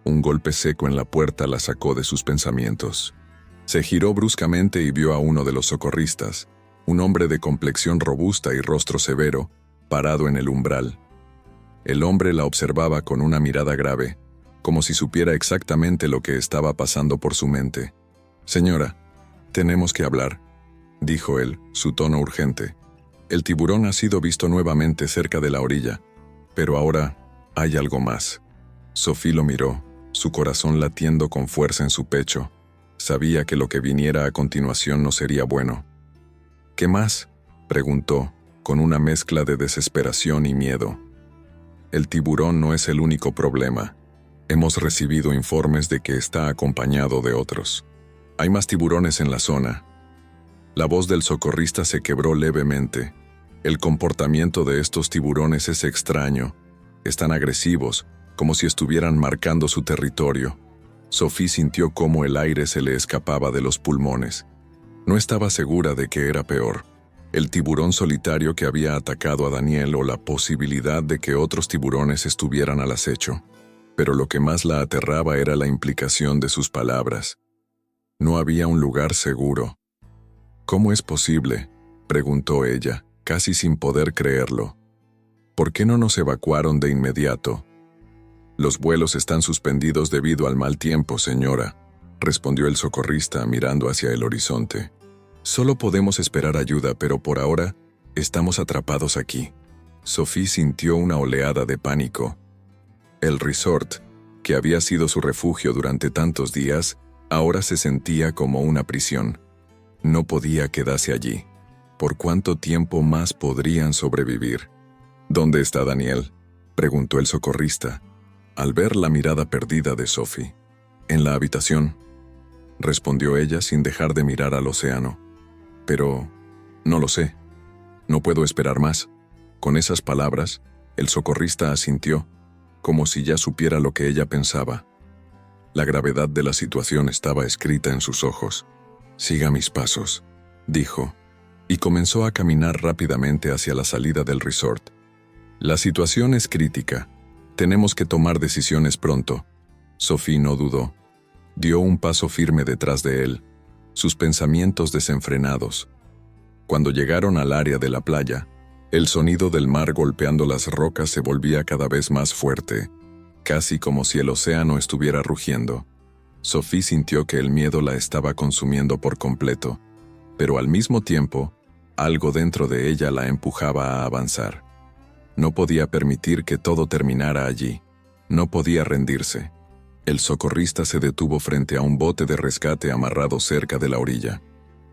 Un golpe seco en la puerta la sacó de sus pensamientos. Se giró bruscamente y vio a uno de los socorristas, un hombre de complexión robusta y rostro severo, parado en el umbral. El hombre la observaba con una mirada grave, como si supiera exactamente lo que estaba pasando por su mente. «Señora, tenemos que hablar», dijo él, su tono urgente. El tiburón ha sido visto nuevamente cerca de la orilla, pero ahora hay algo más. Sophie lo miró, su corazón latiendo con fuerza en su pecho. Sabía que lo que viniera a continuación no sería bueno. ¿Qué más?, preguntó, con una mezcla de desesperación y miedo. El tiburón no es el único problema. Hemos recibido informes de que está acompañado de otros. Hay más tiburones en la zona. La voz del socorrista se quebró levemente. El comportamiento de estos tiburones es extraño. Están agresivos, como si estuvieran marcando su territorio. Sophie sintió cómo el aire se le escapaba de los pulmones. No estaba segura de qué era peor: el tiburón solitario que había atacado a Daniel o la posibilidad de que otros tiburones estuvieran al acecho. Pero lo que más la aterraba era la implicación de sus palabras. No había un lugar seguro. ¿Cómo es posible?, preguntó ella, casi sin poder creerlo. ¿Por qué no nos evacuaron de inmediato? Los vuelos están suspendidos debido al mal tiempo, señora, respondió el socorrista mirando hacia el horizonte. Solo podemos esperar ayuda, pero por ahora estamos atrapados aquí. Sophie sintió una oleada de pánico. El resort, que había sido su refugio durante tantos días, ahora se sentía como una prisión. No podía quedarse allí. ¿Por cuánto tiempo más podrían sobrevivir? ¿Dónde está Daniel?, preguntó el socorrista, al ver la mirada perdida de Sophie. En la habitación, respondió ella sin dejar de mirar al océano. Pero no lo sé. No puedo esperar más. Con esas palabras, el socorrista asintió, como si ya supiera lo que ella pensaba. La gravedad de la situación estaba escrita en sus ojos. «Siga mis pasos», dijo, y comenzó a caminar rápidamente hacia la salida del resort. «La situación es crítica. Tenemos que tomar decisiones pronto». Sophie no dudó. Dio un paso firme detrás de él, sus pensamientos desenfrenados. Cuando llegaron al área de la playa, el sonido del mar golpeando las rocas se volvía cada vez más fuerte, casi como si el océano estuviera rugiendo. Sophie sintió que el miedo la estaba consumiendo por completo, pero al mismo tiempo, algo dentro de ella la empujaba a avanzar. No podía permitir que todo terminara allí. No podía rendirse. El socorrista se detuvo frente a un bote de rescate amarrado cerca de la orilla.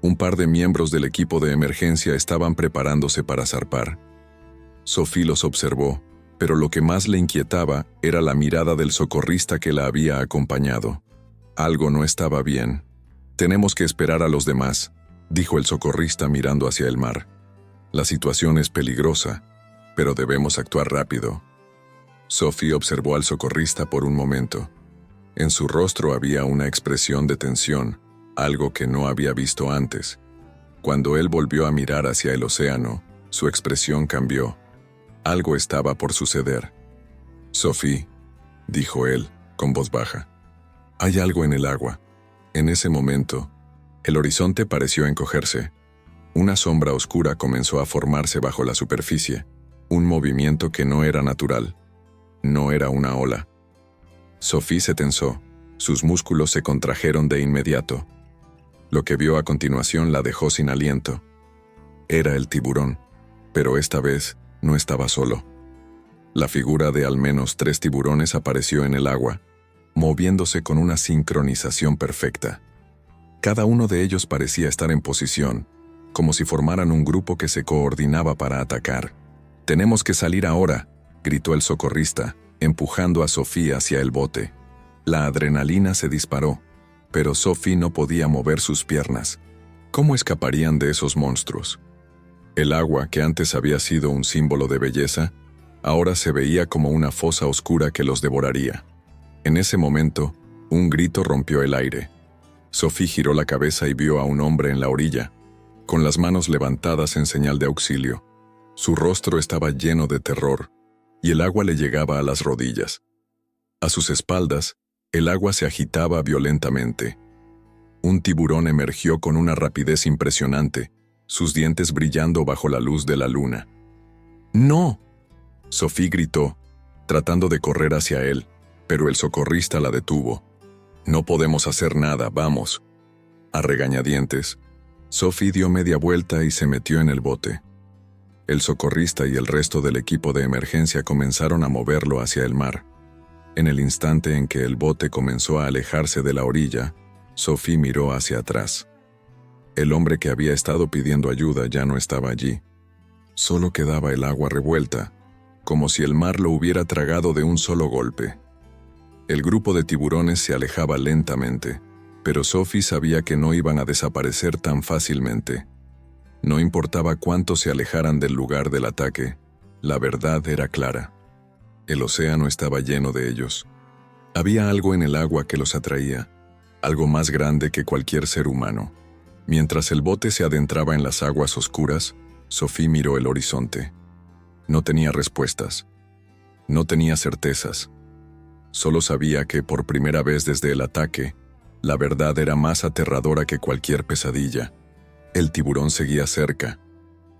Un par de miembros del equipo de emergencia estaban preparándose para zarpar. Sophie los observó, pero lo que más le inquietaba era la mirada del socorrista que la había acompañado. Algo no estaba bien. «Tenemos que esperar a los demás», dijo el socorrista mirando hacia el mar. «La situación es peligrosa, pero debemos actuar rápido». Sophie observó al socorrista por un momento. En su rostro había una expresión de tensión, algo que no había visto antes. Cuando él volvió a mirar hacia el océano, su expresión cambió. Algo estaba por suceder. «Sophie», dijo él, con voz baja, «hay algo en el agua». En ese momento, el horizonte pareció encogerse. Una sombra oscura comenzó a formarse bajo la superficie, un movimiento que no era natural. No era una ola. Sophie se tensó, sus músculos se contrajeron de inmediato. Lo que vio a continuación la dejó sin aliento. Era el tiburón, pero esta vez no estaba solo. La figura de al menos 3 tiburones apareció en el agua, moviéndose con una sincronización perfecta. Cada uno de ellos parecía estar en posición, como si formaran un grupo que se coordinaba para atacar. «Tenemos que salir ahora», gritó el socorrista, empujando a Sophie hacia el bote. La adrenalina se disparó, pero Sophie no podía mover sus piernas. ¿Cómo escaparían de esos monstruos? El agua, que antes había sido un símbolo de belleza, ahora se veía como una fosa oscura que los devoraría. En ese momento, un grito rompió el aire. Sophie giró la cabeza y vio a un hombre en la orilla, con las manos levantadas en señal de auxilio. Su rostro estaba lleno de terror, y el agua le llegaba a las rodillas. A sus espaldas, el agua se agitaba violentamente. Un tiburón emergió con una rapidez impresionante, sus dientes brillando bajo la luz de la luna. «¡No!», Sophie gritó, tratando de correr hacia él, pero el socorrista la detuvo. «No podemos hacer nada, vamos». A regañadientes, Sophie dio media vuelta y se metió en el bote. El socorrista y el resto del equipo de emergencia comenzaron a moverlo hacia el mar. En el instante en que el bote comenzó a alejarse de la orilla, Sophie miró hacia atrás. El hombre que había estado pidiendo ayuda ya no estaba allí. Solo quedaba el agua revuelta, como si el mar lo hubiera tragado de un solo golpe. El grupo de tiburones se alejaba lentamente, pero Sophie sabía que no iban a desaparecer tan fácilmente. No importaba cuánto se alejaran del lugar del ataque, la verdad era clara. El océano estaba lleno de ellos. Había algo en el agua que los atraía, algo más grande que cualquier ser humano. Mientras el bote se adentraba en las aguas oscuras, Sophie miró el horizonte. No tenía respuestas. No tenía certezas. Solo sabía que, por primera vez desde el ataque, la verdad era más aterradora que cualquier pesadilla. El tiburón seguía cerca,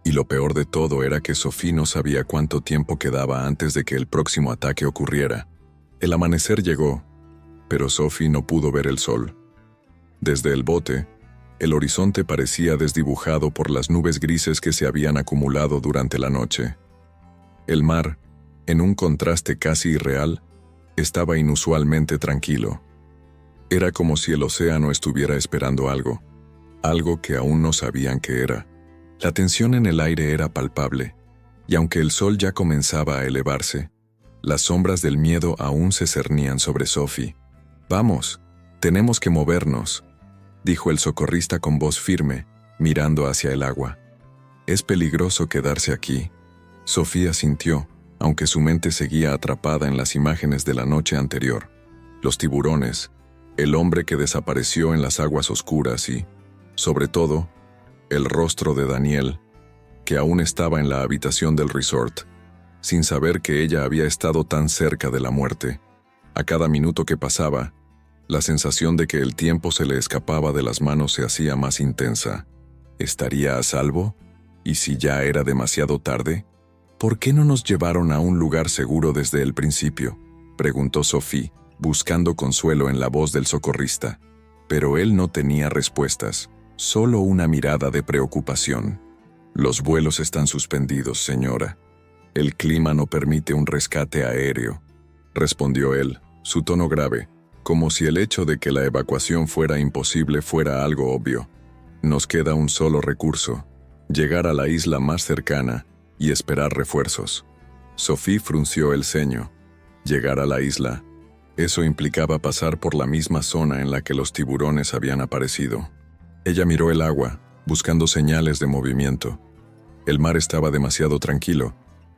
y lo peor de todo era que Sophie no sabía cuánto tiempo quedaba antes de que el próximo ataque ocurriera. El amanecer llegó, pero Sophie no pudo ver el sol. Desde el bote, el horizonte parecía desdibujado por las nubes grises que se habían acumulado durante la noche. El mar, en un contraste casi irreal, estaba inusualmente tranquilo. Era como si el océano estuviera esperando algo que aún no sabían qué era. La tensión en el aire era palpable, y aunque el sol ya comenzaba a elevarse, las sombras del miedo aún se cernían sobre Sophie. «Vamos, tenemos que movernos», dijo el socorrista con voz firme, mirando hacia el agua. «Es peligroso quedarse aquí». Sophie asintió, aunque su mente seguía atrapada en las imágenes de la noche anterior. Los tiburones, el hombre que desapareció en las aguas oscuras y, sobre todo, el rostro de Danielle, que aún estaba en la habitación del resort, sin saber que ella había estado tan cerca de la muerte. A cada minuto que pasaba, la sensación de que el tiempo se le escapaba de las manos se hacía más intensa. ¿Estaría a salvo? ¿Y si ya era demasiado tarde? ¿Por qué no nos llevaron a un lugar seguro desde el principio?, preguntó Sophie, buscando consuelo en la voz del socorrista. Pero él no tenía respuestas, solo una mirada de preocupación. «Los vuelos están suspendidos, señora. El clima no permite un rescate aéreo», respondió él, su tono grave, como si el hecho de que la evacuación fuera imposible fuera algo obvio. «Nos queda un solo recurso: llegar a la isla más cercana y esperar refuerzos». Sophie frunció el ceño. Llegar a la isla. Eso implicaba pasar por la misma zona en la que los tiburones habían aparecido. Ella miró el agua, buscando señales de movimiento. El mar estaba demasiado tranquilo,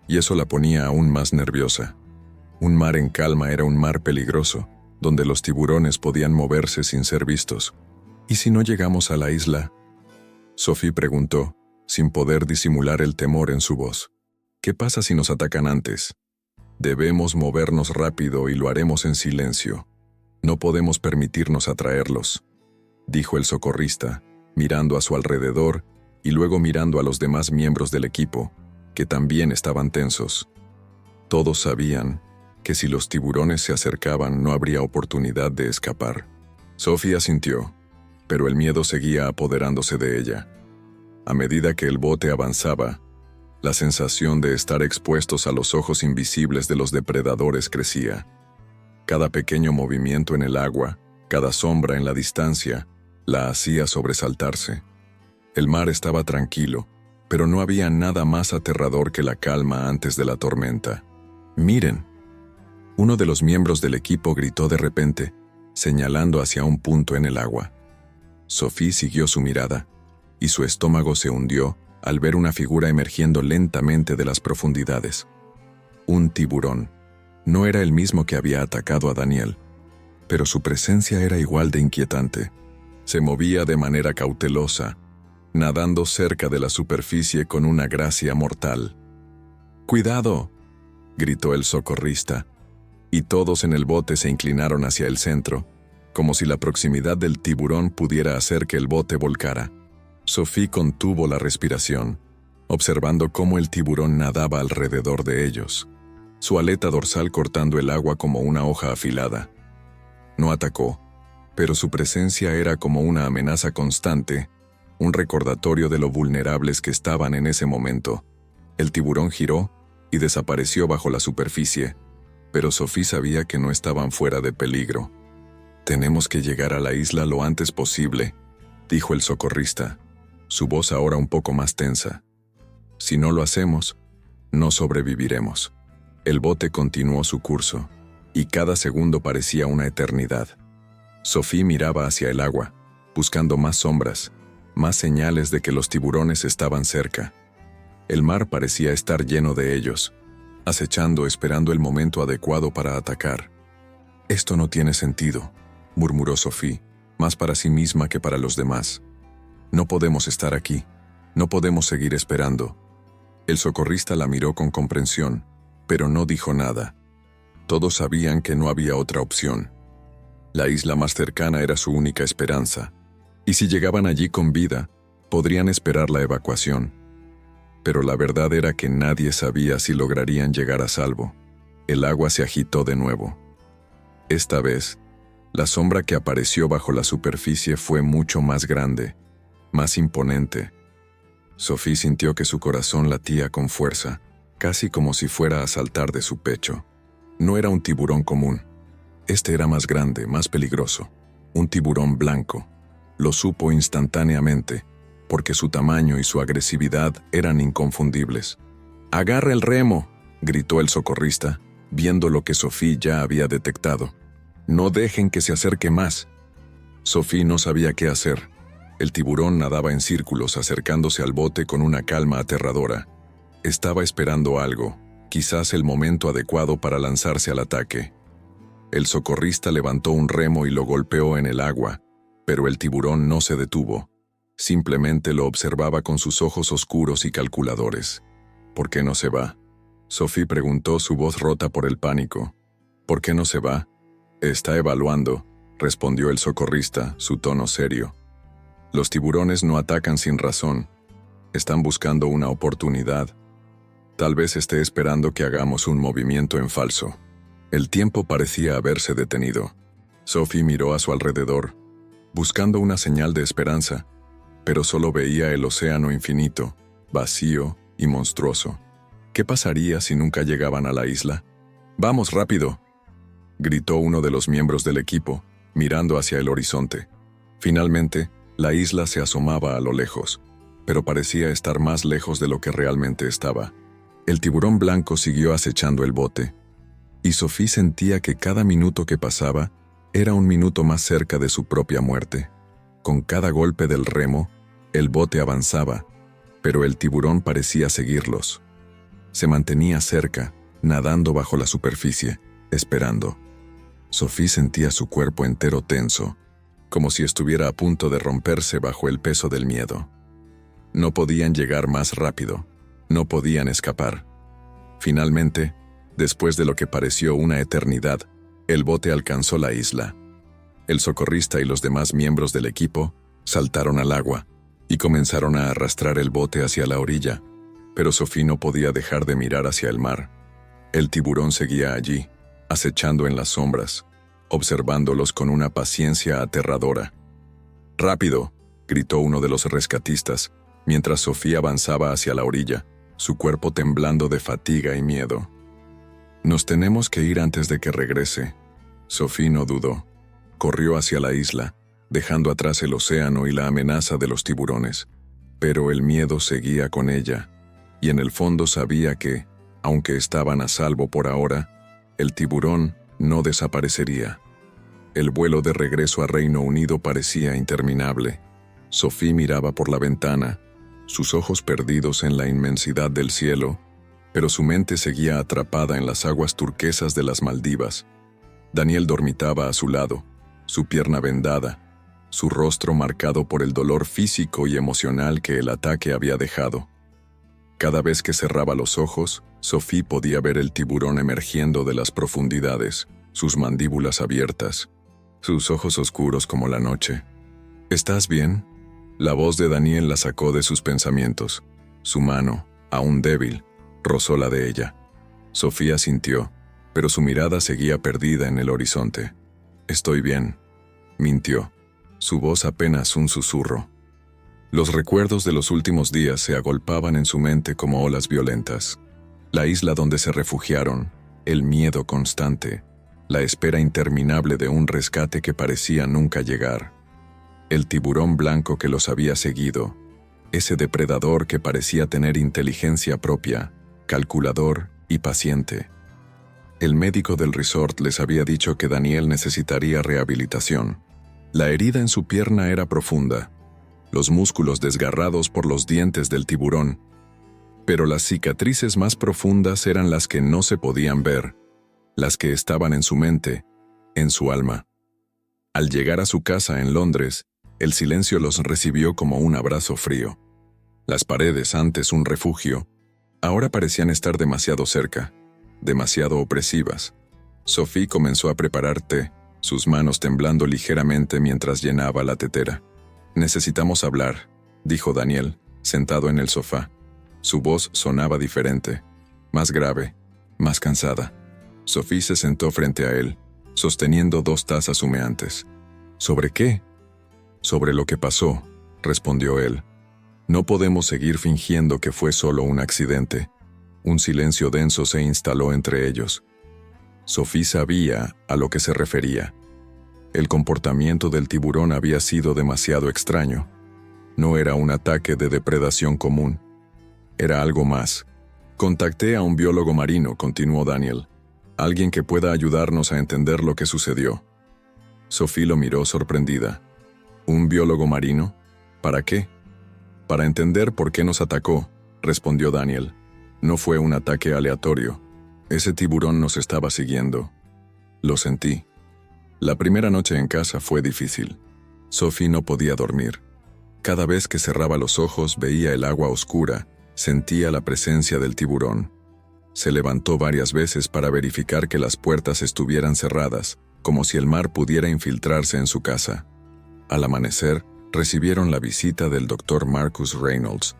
y eso la ponía aún más nerviosa. Un mar en calma era un mar peligroso, donde los tiburones podían moverse sin ser vistos. «¿Y si no llegamos a la isla?», Sophie preguntó, sin poder disimular el temor en su voz. «¿Qué pasa si nos atacan antes? Debemos movernos rápido y lo haremos en silencio. No podemos permitirnos atraerlos», dijo el socorrista, mirando a su alrededor y luego mirando a los demás miembros del equipo, que también estaban tensos. Todos sabían que si los tiburones se acercaban no habría oportunidad de escapar. Sophie asintió, pero el miedo seguía apoderándose de ella. A medida que el bote avanzaba, la sensación de estar expuestos a los ojos invisibles de los depredadores crecía. Cada pequeño movimiento en el agua, cada sombra en la distancia, la hacía sobresaltarse. El mar estaba tranquilo, pero no había nada más aterrador que la calma antes de la tormenta. «Miren», uno de los miembros del equipo gritó de repente, señalando hacia un punto en el agua. Sophie siguió su mirada, y su estómago se hundió al ver una figura emergiendo lentamente de las profundidades. Un tiburón. No era el mismo que había atacado a Danielle, pero su presencia era igual de inquietante. Se movía de manera cautelosa, nadando cerca de la superficie con una gracia mortal. «¡Cuidado!», gritó el socorrista, y todos en el bote se inclinaron hacia el centro, como si la proximidad del tiburón pudiera hacer que el bote volcara. Sophie contuvo la respiración, observando cómo el tiburón nadaba alrededor de ellos, su aleta dorsal cortando el agua como una hoja afilada. No atacó, pero su presencia era como una amenaza constante, un recordatorio de lo vulnerables que estaban en ese momento. El tiburón giró y desapareció bajo la superficie, pero Sophie sabía que no estaban fuera de peligro. «Tenemos que llegar a la isla lo antes posible», dijo el socorrista, su voz ahora un poco más tensa. «Si no lo hacemos, no sobreviviremos». El bote continuó su curso, y cada segundo parecía una eternidad. Sophie miraba hacia el agua, buscando más sombras, más señales de que los tiburones estaban cerca. El mar parecía estar lleno de ellos, acechando, esperando el momento adecuado para atacar. «Esto no tiene sentido», murmuró Sophie, más para sí misma que para los demás. «No podemos estar aquí, no podemos seguir esperando». El socorrista la miró con comprensión, pero no dijo nada. Todos sabían que no había otra opción. La isla más cercana era su única esperanza, y si llegaban allí con vida, podrían esperar la evacuación. Pero la verdad era que nadie sabía si lograrían llegar a salvo. El agua se agitó de nuevo. Esta vez, la sombra que apareció bajo la superficie fue mucho más grande, más imponente. Sophie sintió que su corazón latía con fuerza, casi como si fuera a saltar de su pecho. No era un tiburón común. Este era más grande, más peligroso. Un tiburón blanco. Lo supo instantáneamente, porque su tamaño y su agresividad eran inconfundibles. «¡Agarra el remo!», gritó el socorrista, viendo lo que Sophie ya había detectado. «No dejen que se acerque más». Sophie no sabía qué hacer. El tiburón nadaba en círculos acercándose al bote con una calma aterradora. Estaba esperando algo, quizás el momento adecuado para lanzarse al ataque. El socorrista levantó un remo y lo golpeó en el agua, pero el tiburón no se detuvo. Simplemente lo observaba con sus ojos oscuros y calculadores. «¿Por qué no se va?», Sophie preguntó, su voz rota por el pánico. «¿Por qué no se va?». «Está evaluando», respondió el socorrista, su tono serio. «Los tiburones no atacan sin razón. Están buscando una oportunidad. Tal vez esté esperando que hagamos un movimiento en falso». El tiempo parecía haberse detenido. Sophie miró a su alrededor, buscando una señal de esperanza, pero solo veía el océano infinito, vacío y monstruoso. ¿Qué pasaría si nunca llegaban a la isla? «¡Vamos rápido!», gritó uno de los miembros del equipo, mirando hacia el horizonte. Finalmente, la isla se asomaba a lo lejos, pero parecía estar más lejos de lo que realmente estaba. El tiburón blanco siguió acechando el bote, y Sophie sentía que cada minuto que pasaba era un minuto más cerca de su propia muerte. Con cada golpe del remo, el bote avanzaba, pero el tiburón parecía seguirlos. Se mantenía cerca, nadando bajo la superficie, esperando. Sophie sentía su cuerpo entero tenso, como si estuviera a punto de romperse bajo el peso del miedo. No podían llegar más rápido, no podían escapar. Finalmente, después de lo que pareció una eternidad, el bote alcanzó la isla. El socorrista y los demás miembros del equipo saltaron al agua y comenzaron a arrastrar el bote hacia la orilla, pero Sophie no podía dejar de mirar hacia el mar. El tiburón seguía allí, acechando en las sombras, observándolos con una paciencia aterradora. «¡Rápido!», gritó uno de los rescatistas, mientras Sophie avanzaba hacia la orilla, su cuerpo temblando de fatiga y miedo. «Nos tenemos que ir antes de que regrese». Sophie no dudó. Corrió hacia la isla, dejando atrás el océano y la amenaza de los tiburones. Pero el miedo seguía con ella, y en el fondo sabía que, aunque estaban a salvo por ahora, el tiburón no desaparecería. El vuelo de regreso a Reino Unido parecía interminable. Sophie miraba por la ventana, sus ojos perdidos en la inmensidad del cielo, pero su mente seguía atrapada en las aguas turquesas de las Maldivas. Daniel dormitaba a su lado, su pierna vendada, su rostro marcado por el dolor físico y emocional que el ataque había dejado. Cada vez que cerraba los ojos, Sophie podía ver el tiburón emergiendo de las profundidades, sus mandíbulas abiertas, sus ojos oscuros como la noche. «¿Estás bien?», la voz de Daniel la sacó de sus pensamientos. Su mano, aún débil, rozó la de ella. Sophie asintió, pero su mirada seguía perdida en el horizonte. «Estoy bien», mintió, su voz apenas un susurro. Los recuerdos de los últimos días se agolpaban en su mente como olas violentas. La isla donde se refugiaron, el miedo constante, la espera interminable de un rescate que parecía nunca llegar. El tiburón blanco que los había seguido, ese depredador que parecía tener inteligencia propia, calculador y paciente. El médico del resort les había dicho que Daniel necesitaría rehabilitación. La herida en su pierna era profunda, los músculos desgarrados por los dientes del tiburón, pero las cicatrices más profundas eran las que no se podían ver, las que estaban en su mente, en su alma. Al llegar a su casa en Londres, el silencio los recibió como un abrazo frío. Las paredes, antes un refugio, ahora parecían estar demasiado cerca, demasiado opresivas. Sophie comenzó a preparar té, sus manos temblando ligeramente mientras llenaba la tetera. «Necesitamos hablar», dijo Daniel, sentado en el sofá. Su voz sonaba diferente, más grave, más cansada. Sophie se sentó frente a él, sosteniendo 2 tazas humeantes. «¿Sobre qué?» «Sobre lo que pasó», respondió él. «No podemos seguir fingiendo que fue solo un accidente». Un silencio denso se instaló entre ellos. Sophie sabía a lo que se refería. El comportamiento del tiburón había sido demasiado extraño. No era un ataque de depredación común. Era algo más. «Contacté a un biólogo marino», continuó Daniel. «Alguien que pueda ayudarnos a entender lo que sucedió». Sophie lo miró sorprendida. «¿Un biólogo marino? ¿Para qué?» «Para entender por qué nos atacó», respondió Daniel. «No fue un ataque aleatorio. Ese tiburón nos estaba siguiendo. Lo sentí. La primera noche en casa fue difícil. Sophie no podía dormir. Cada vez que cerraba los ojos veía el agua oscura, sentía la presencia del tiburón. Se levantó varias veces para verificar que las puertas estuvieran cerradas, como si el mar pudiera infiltrarse en su casa. Al amanecer, recibieron la visita del Dr. Marcus Reynolds,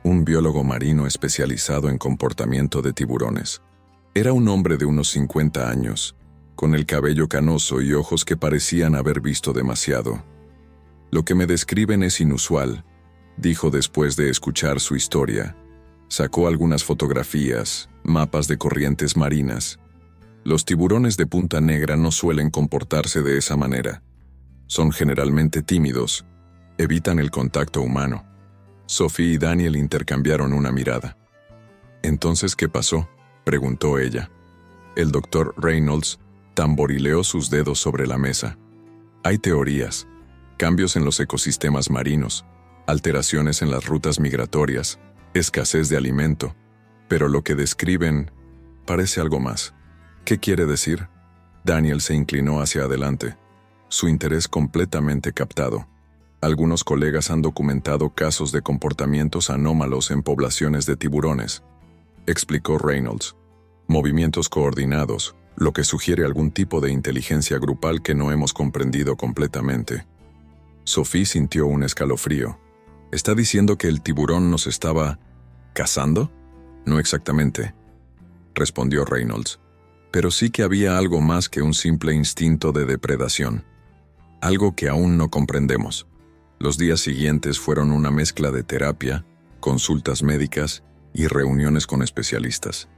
un biólogo marino especializado en comportamiento de tiburones. Era un hombre de unos 50 años, con el cabello canoso y ojos que parecían haber visto demasiado. «Lo que me describen es inusual», dijo después de escuchar su historia. Sacó algunas fotografías, mapas de corrientes marinas. Los tiburones de punta negra no suelen comportarse de esa manera. Son generalmente tímidos, evitan el contacto humano. Sophie y Daniel intercambiaron una mirada. «¿Entonces qué pasó?», preguntó ella. El doctor Reynolds tamborileó sus dedos sobre la mesa. «Hay teorías, cambios en los ecosistemas marinos, alteraciones en las rutas migratorias, escasez de alimento, pero lo que describen parece algo más». «¿Qué quiere decir?». Daniel se inclinó hacia adelante, su interés completamente captado. «Algunos colegas han documentado casos de comportamientos anómalos en poblaciones de tiburones», explicó Reynolds. «Movimientos coordinados, lo que sugiere algún tipo de inteligencia grupal que no hemos comprendido completamente». Sophie sintió un escalofrío. «¿Está diciendo que el tiburón nos estaba cazando?». «No exactamente», respondió Reynolds. «Pero sí que había algo más que un simple instinto de depredación. Algo que aún no comprendemos». Los días siguientes fueron una mezcla de terapia, consultas médicas y reuniones con especialistas.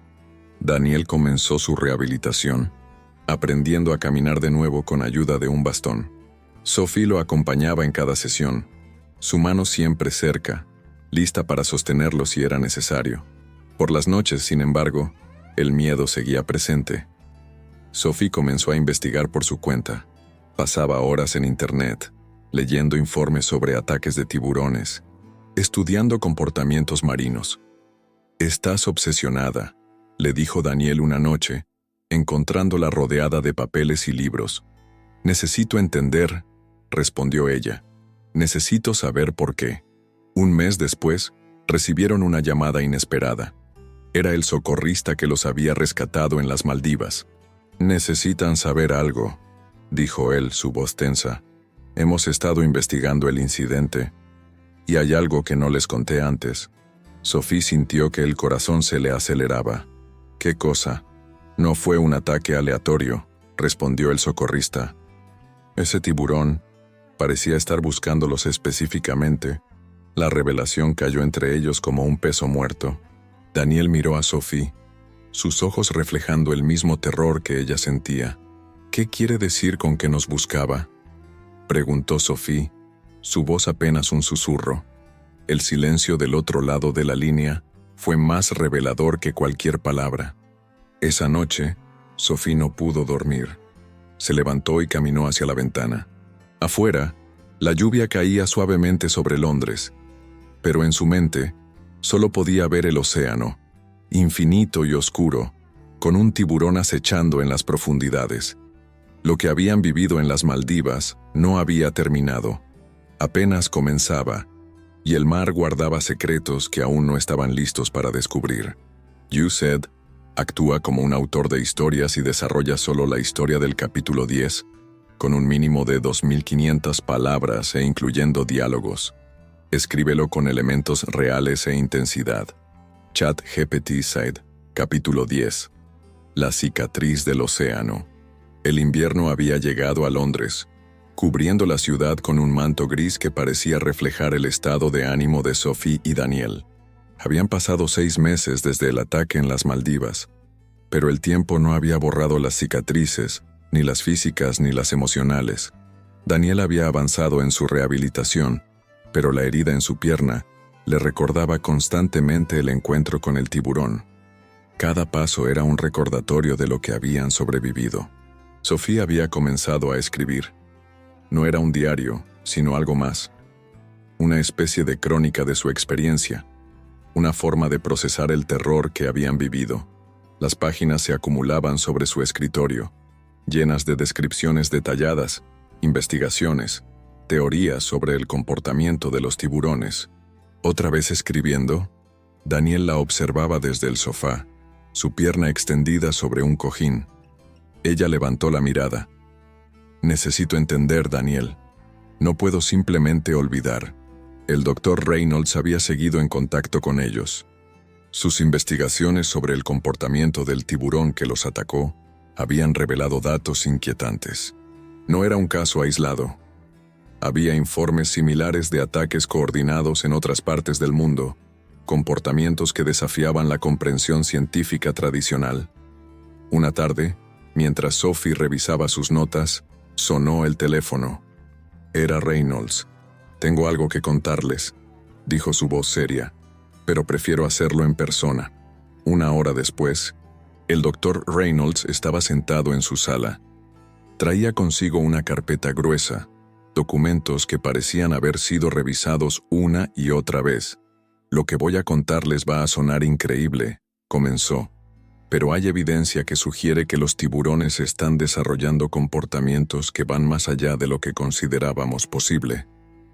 Daniel comenzó su rehabilitación, aprendiendo a caminar de nuevo con ayuda de un bastón. Sophie lo acompañaba en cada sesión, su mano siempre cerca, lista para sostenerlo si era necesario. Por las noches, sin embargo, el miedo seguía presente. Sophie comenzó a investigar por su cuenta. Pasaba horas en internet, leyendo informes sobre ataques de tiburones, estudiando comportamientos marinos. «Estás obsesionada», le dijo Daniel una noche, encontrándola rodeada de papeles y libros. «Necesito entender», respondió ella. «Necesito saber por qué». Un mes después, recibieron una llamada inesperada. Era el socorrista que los había rescatado en las Maldivas. «Necesitan saber algo», dijo él, su voz tensa. «Hemos estado investigando el incidente, y hay algo que no les conté antes». Sophie sintió que el corazón se le aceleraba. «¿Qué cosa?». «No fue un ataque aleatorio», respondió el socorrista. «Ese tiburón parecía estar buscándolos específicamente La revelación cayó entre ellos como un peso muerto. Daniel miró a Sophie, sus ojos reflejando el mismo terror que ella sentía. «¿Qué quiere decir con que nos buscaba?», preguntó Sophie, su voz apenas un susurro. El silencio del otro lado de la línea fue más revelador que cualquier palabra. Esa noche, Sophie no pudo dormir. Se levantó y caminó hacia la ventana. Afuera, la lluvia caía suavemente sobre Londres, pero en su mente solo podía ver el océano, infinito y oscuro, con un tiburón acechando en las profundidades. Lo que habían vivido en las Maldivas no había terminado. Apenas comenzaba, y el mar guardaba secretos que aún no estaban listos para descubrir. Youssef actúa como un autor de historias y desarrolla solo la historia del capítulo 10, con un mínimo de 2.500 palabras e incluyendo diálogos. Escríbelo con elementos reales e intensidad. ChatGPT Side, capítulo 10. La cicatriz del océano. El invierno había llegado a Londres, cubriendo la ciudad con un manto gris que parecía reflejar el estado de ánimo de Sophie y Daniel. Habían pasado 6 meses desde el ataque en las Maldivas, pero el tiempo no había borrado las cicatrices, ni las físicas ni las emocionales. Daniel había avanzado en su rehabilitación, pero la herida en su pierna le recordaba constantemente el encuentro con el tiburón. Cada paso era un recordatorio de lo que habían sobrevivido. Sophie había comenzado a escribir. No era un diario, sino algo más. Una especie de crónica de su experiencia, una forma de procesar el terror que habían vivido. Las páginas se acumulaban sobre su escritorio, llenas de descripciones detalladas, investigaciones, teorías sobre el comportamiento de los tiburones. Otra vez escribiendo, Daniel la observaba desde el sofá, su pierna extendida sobre un cojín. Ella levantó la mirada. «Necesito entender, Daniel. No puedo simplemente olvidar». El doctor Reynolds había seguido en contacto con ellos. Sus investigaciones sobre el comportamiento del tiburón que los atacó habían revelado datos inquietantes. No era un caso aislado. Había informes similares de ataques coordinados en otras partes del mundo, comportamientos que desafiaban la comprensión científica tradicional. Una tarde, mientras Sophie revisaba sus notas, sonó el teléfono. Era Reynolds. «Tengo algo que contarles», dijo su voz seria, «pero prefiero hacerlo en persona». 1 hora después, el doctor Reynolds estaba sentado en su sala. Traía consigo una carpeta gruesa, documentos que parecían haber sido revisados una y otra vez. «Lo que voy a contarles va a sonar increíble», comenzó, «pero hay evidencia que sugiere que los tiburones están desarrollando comportamientos que van más allá de lo que considerábamos posible».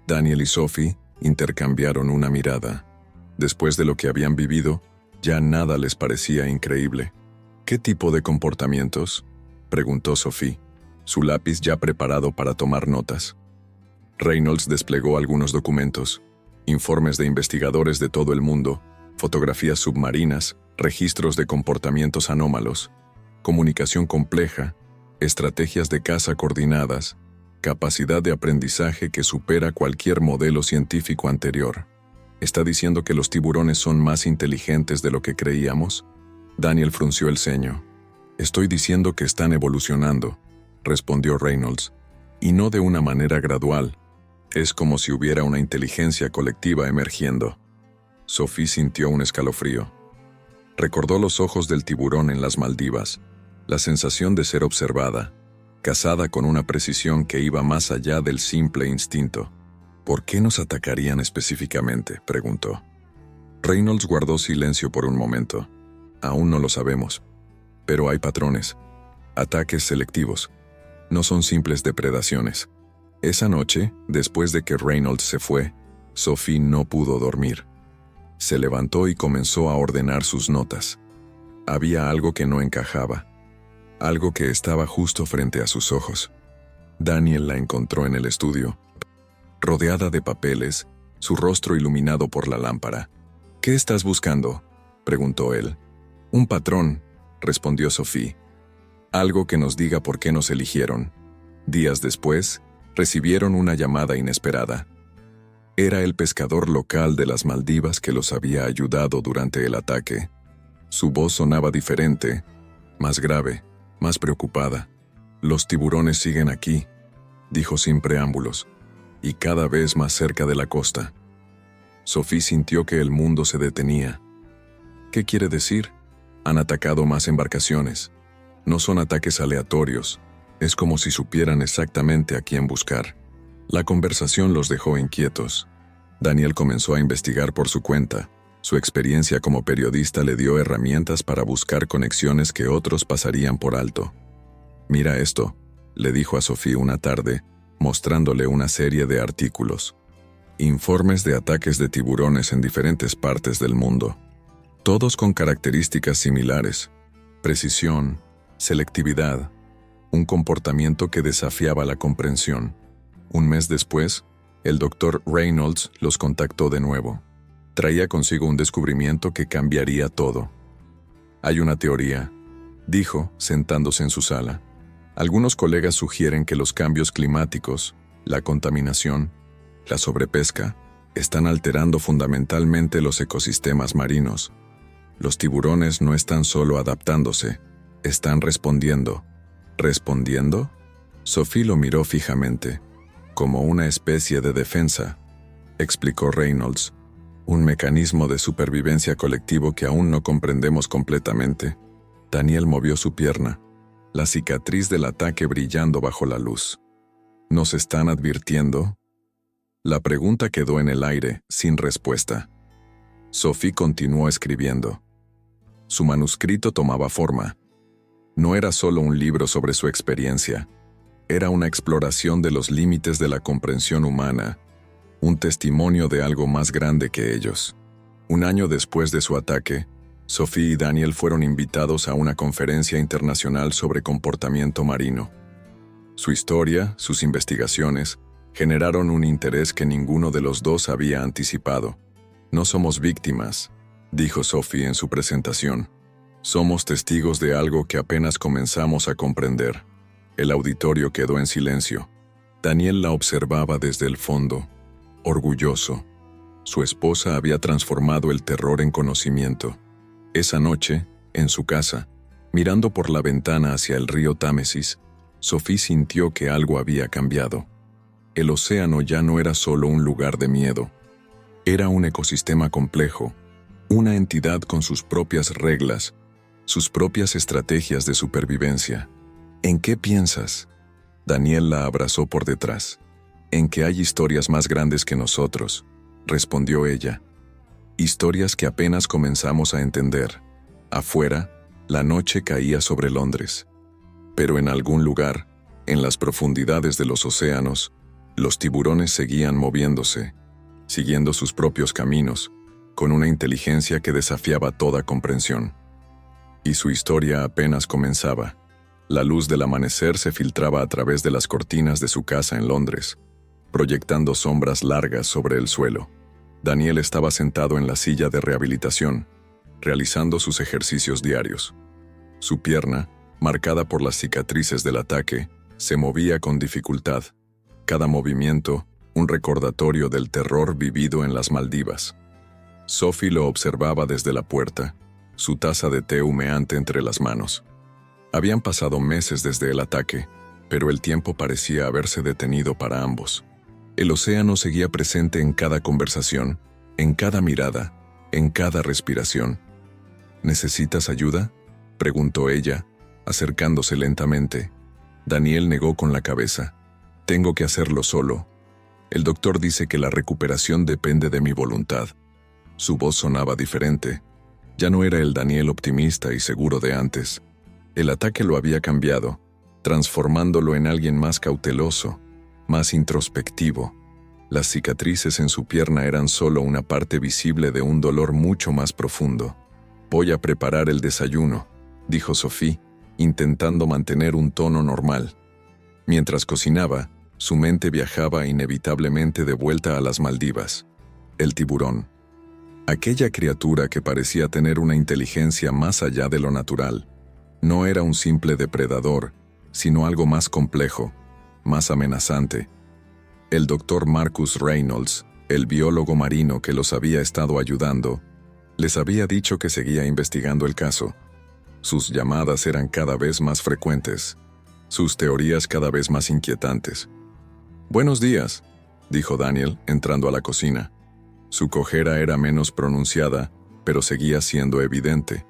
Daniel y Sophie intercambiaron una mirada. Después de lo que habían vivido, ya nada les parecía increíble. «¿Qué tipo de comportamientos?», preguntó Sophie, su lápiz ya preparado para tomar notas. Reynolds desplegó algunos documentos, informes de investigadores de todo el mundo, fotografías submarinas, registros de comportamientos anómalos, comunicación compleja, estrategias de caza coordinadas, capacidad de aprendizaje que supera cualquier modelo científico anterior. ¿Está diciendo que los tiburones son más inteligentes de lo que creíamos? Daniel frunció el ceño. «Estoy diciendo que están evolucionando», respondió Reynolds, «y no de una manera gradual. Es como si hubiera una inteligencia colectiva emergiendo». Sophie sintió un escalofrío. Recordó los ojos del tiburón en las Maldivas, la sensación de ser observada, cazada con una precisión que iba más allá del simple instinto. «¿Por qué nos atacarían específicamente?», preguntó. Reynolds guardó silencio por un momento. «Aún no lo sabemos. Pero hay patrones. Ataques selectivos. No son simples depredaciones». Esa noche, después de que Reynolds se fue, Sophie no pudo dormir. Se levantó y comenzó a ordenar sus notas. Había algo que no encajaba. Algo que estaba justo frente a sus ojos. Daniel la encontró en el estudio, rodeada de papeles, su rostro iluminado por la lámpara. «¿Qué estás buscando?», preguntó él. «Un patrón», respondió Sophie. «Algo que nos diga por qué nos eligieron». Días después, recibieron una llamada inesperada. Era el pescador local de las Maldivas que los había ayudado durante el ataque. Su voz sonaba diferente, más grave, más preocupada. «Los tiburones siguen aquí», dijo sin preámbulos, «y cada vez más cerca de la costa». Sophie sintió que el mundo se detenía. «¿Qué quiere decir? Han atacado más embarcaciones. No son ataques aleatorios. Es como si supieran exactamente a quién buscar». La conversación los dejó inquietos. Daniel comenzó a investigar por su cuenta. Su experiencia como periodista le dio herramientas para buscar conexiones que otros pasarían por alto. «Mira esto», le dijo a Sophie una tarde, mostrándole una serie de artículos. Informes de ataques de tiburones en diferentes partes del mundo. Todos con características similares: precisión, selectividad, un comportamiento que desafiaba la comprensión. Un mes después, el Dr. Reynolds los contactó de nuevo. Traía consigo un descubrimiento que cambiaría todo. «Hay una teoría», dijo, sentándose en su sala. «Algunos colegas sugieren que los cambios climáticos, la contaminación, la sobrepesca, están alterando fundamentalmente los ecosistemas marinos. Los tiburones no están solo adaptándose, están respondiendo». «¿Respondiendo?». Sophie lo miró fijamente. «Como una especie de defensa», explicó Reynolds. «Un mecanismo de supervivencia colectivo que aún no comprendemos completamente». Daniel movió su pierna, la cicatriz del ataque brillando bajo la luz. «¿Nos están advirtiendo?». La pregunta quedó en el aire, sin respuesta. Sophie continuó escribiendo. Su manuscrito tomaba forma. No era solo un libro sobre su experiencia. Era una exploración de los límites de la comprensión humana, un testimonio de algo más grande que ellos. Un año después de su ataque, Sophie y Daniel fueron invitados a una conferencia internacional sobre comportamiento marino. Su historia, sus investigaciones, generaron un interés que ninguno de los dos había anticipado. «No somos víctimas», dijo Sophie en su presentación. «Somos testigos de algo que apenas comenzamos a comprender». El auditorio quedó en silencio. Daniel la observaba desde el fondo, orgulloso. Su esposa había transformado el terror en conocimiento. Esa noche, en su casa, mirando por la ventana hacia el río Támesis, Sophie sintió que algo había cambiado. El océano ya no era solo un lugar de miedo. Era un ecosistema complejo, una entidad con sus propias reglas, sus propias estrategias de supervivencia. «¿En qué piensas?». Daniel la abrazó por detrás. «En que hay historias más grandes que nosotros», respondió ella. «Historias que apenas comenzamos a entender». Afuera, la noche caía sobre Londres. Pero en algún lugar, en las profundidades de los océanos, los tiburones seguían moviéndose, siguiendo sus propios caminos, con una inteligencia que desafiaba toda comprensión. Y su historia apenas comenzaba. La luz del amanecer se filtraba a través de las cortinas de su casa en Londres, proyectando sombras largas sobre el suelo. Daniel estaba sentado en la silla de rehabilitación, realizando sus ejercicios diarios. Su pierna, marcada por las cicatrices del ataque, se movía con dificultad. Cada movimiento, un recordatorio del terror vivido en las Maldivas. Sophie lo observaba desde la puerta, su taza de té humeante entre las manos. Habían pasado meses desde el ataque, pero el tiempo parecía haberse detenido para ambos. El océano seguía presente en cada conversación, en cada mirada, en cada respiración. «¿Necesitas ayuda?», preguntó ella, acercándose lentamente. Daniel negó con la cabeza. «Tengo que hacerlo solo. El doctor dice que la recuperación depende de mi voluntad». Su voz sonaba diferente. Ya no era el Daniel optimista y seguro de antes. El ataque lo había cambiado, transformándolo en alguien más cauteloso, más introspectivo. Las cicatrices en su pierna eran solo una parte visible de un dolor mucho más profundo. «Voy a preparar el desayuno», dijo Sophie, intentando mantener un tono normal. Mientras cocinaba, su mente viajaba inevitablemente de vuelta a las Maldivas. El tiburón. Aquella criatura que parecía tener una inteligencia más allá de lo natural. No era un simple depredador, sino algo más complejo, más amenazante. El Dr. Marcus Reynolds, El biólogo marino que los había estado ayudando les había dicho que seguía investigando el caso. Sus llamadas eran cada vez más frecuentes, sus teorías cada vez más inquietantes. «Buenos días», dijo Daniel, entrando a la cocina. Su cojera era menos pronunciada, pero seguía siendo evidente.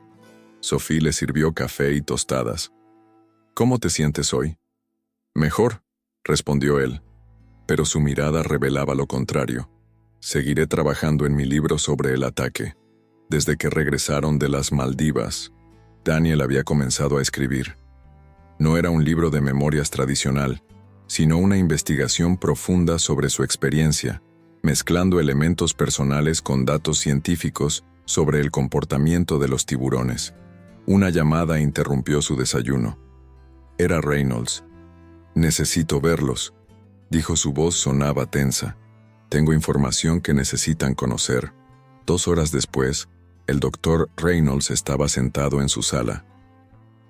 Sophie le sirvió café y tostadas. «¿Cómo te sientes hoy?» «Mejor», respondió él, pero su mirada revelaba lo contrario. «Seguiré trabajando en mi libro sobre el ataque». Desde que regresaron de las Maldivas, Daniel había comenzado a escribir. No era un libro de memorias tradicional, sino una investigación profunda sobre su experiencia, mezclando elementos personales con datos científicos sobre el comportamiento de los tiburones. Una llamada interrumpió su desayuno. Era Reynolds. «Necesito verlos», dijo. Su voz sonaba tensa. «Tengo información que necesitan conocer». 2 horas después, el doctor Reynolds estaba sentado en su sala.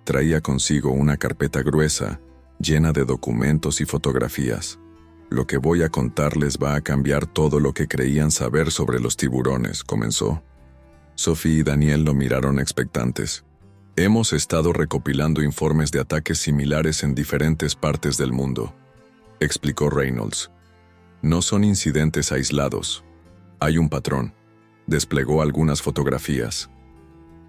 Traía consigo una carpeta gruesa, llena de documentos y fotografías. «Lo que voy a contarles va a cambiar todo lo que creían saber sobre los tiburones», comenzó. Sophie y Daniel lo miraron expectantes. «Hemos estado recopilando informes de ataques similares en diferentes partes del mundo», explicó Reynolds. «No son incidentes aislados. Hay un patrón». Desplegó algunas fotografías,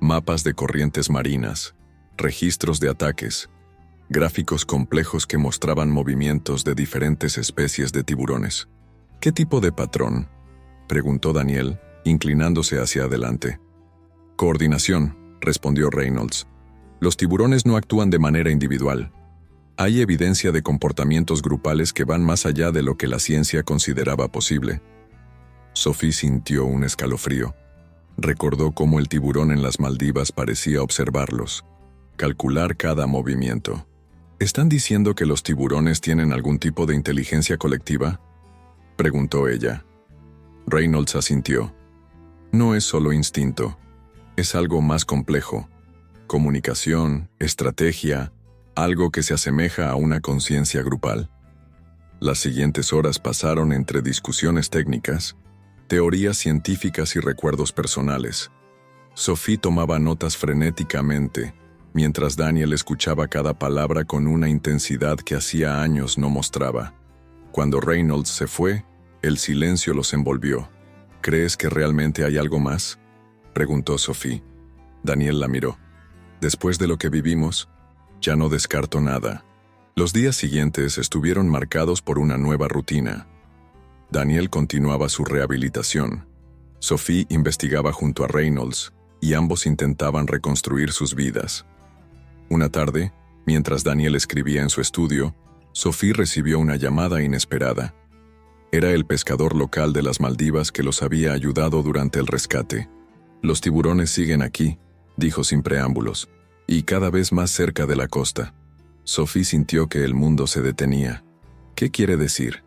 mapas de corrientes marinas, registros de ataques, gráficos complejos que mostraban movimientos de diferentes especies de tiburones. «¿Qué tipo de patrón?», preguntó Daniel, inclinándose hacia adelante. «Coordinación», respondió Reynolds. «Los tiburones no actúan de manera individual. Hay evidencia de comportamientos grupales que van más allá de lo que la ciencia consideraba posible». Sophie sintió un escalofrío. Recordó cómo el tiburón en las Maldivas parecía observarlos, calcular cada movimiento. «¿Están diciendo que los tiburones tienen algún tipo de inteligencia colectiva?», preguntó ella. Reynolds asintió. «No es solo instinto, es algo más complejo. Comunicación, estrategia, algo que se asemeja a una conciencia grupal». Las siguientes horas pasaron entre discusiones técnicas, teorías científicas y recuerdos personales. Sophie tomaba notas frenéticamente, mientras Daniel escuchaba cada palabra con una intensidad que hacía años no mostraba. Cuando Reynolds se fue, el silencio los envolvió. «¿Crees que realmente hay algo más?», preguntó Sophie. Daniel la miró. «Después de lo que vivimos, ya no descarto nada». Los días siguientes estuvieron marcados por una nueva rutina. Daniel continuaba su rehabilitación. Sophie investigaba junto a Reynolds, y ambos intentaban reconstruir sus vidas. Una tarde, mientras Daniel escribía en su estudio, Sophie recibió una llamada inesperada. Era el pescador local de las Maldivas que los había ayudado durante el rescate. «Los tiburones siguen aquí», dijo sin preámbulos, «y cada vez más cerca de la costa». Sophie sintió que el mundo se detenía. «¿Qué quiere decir?».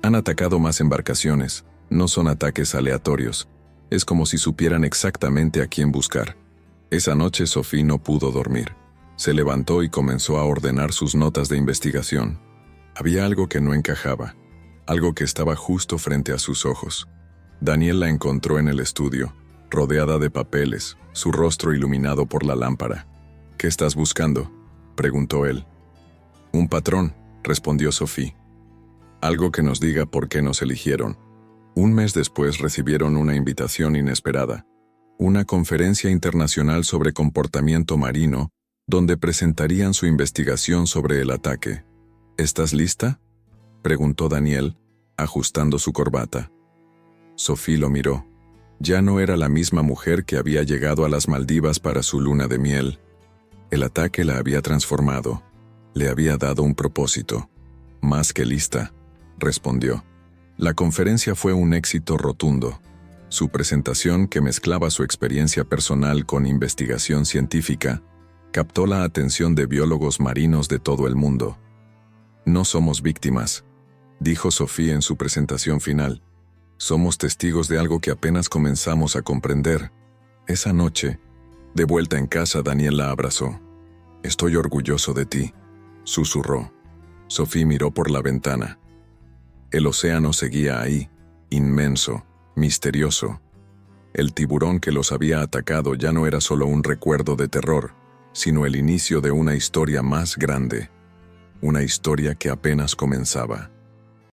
«Han atacado más embarcaciones, no son ataques aleatorios. Es como si supieran exactamente a quién buscar». Esa noche Sophie no pudo dormir. Se levantó y comenzó a ordenar sus notas de investigación. Había algo que no encajaba, algo que estaba justo frente a sus ojos. Daniel la encontró en el estudio, rodeada de papeles, su rostro iluminado por la lámpara. «¿Qué estás buscando?», preguntó él. «Un patrón», respondió Sophie. «Algo que nos diga por qué nos eligieron». 1 mes después recibieron una invitación inesperada. Una conferencia internacional sobre comportamiento marino, donde presentarían su investigación sobre el ataque. «¿Estás lista?», preguntó Daniel, ajustando su corbata. Sophie lo miró. Ya no era la misma mujer que había llegado a las Maldivas para su luna de miel. El ataque la había transformado. Le había dado un propósito. «Más que lista», respondió. La conferencia fue un éxito rotundo. Su presentación, que mezclaba su experiencia personal con investigación científica, captó la atención de biólogos marinos de todo el mundo. «No somos víctimas», dijo Sophie en su presentación final. «Somos testigos de algo que apenas comenzamos a comprender». Esa noche, de vuelta en casa, Daniel la abrazó. «Estoy orgulloso de ti», susurró. Sophie miró por la ventana. El océano seguía ahí, inmenso, misterioso. El tiburón que los había atacado ya no era solo un recuerdo de terror, sino el inicio de una historia más grande, una historia que apenas comenzaba.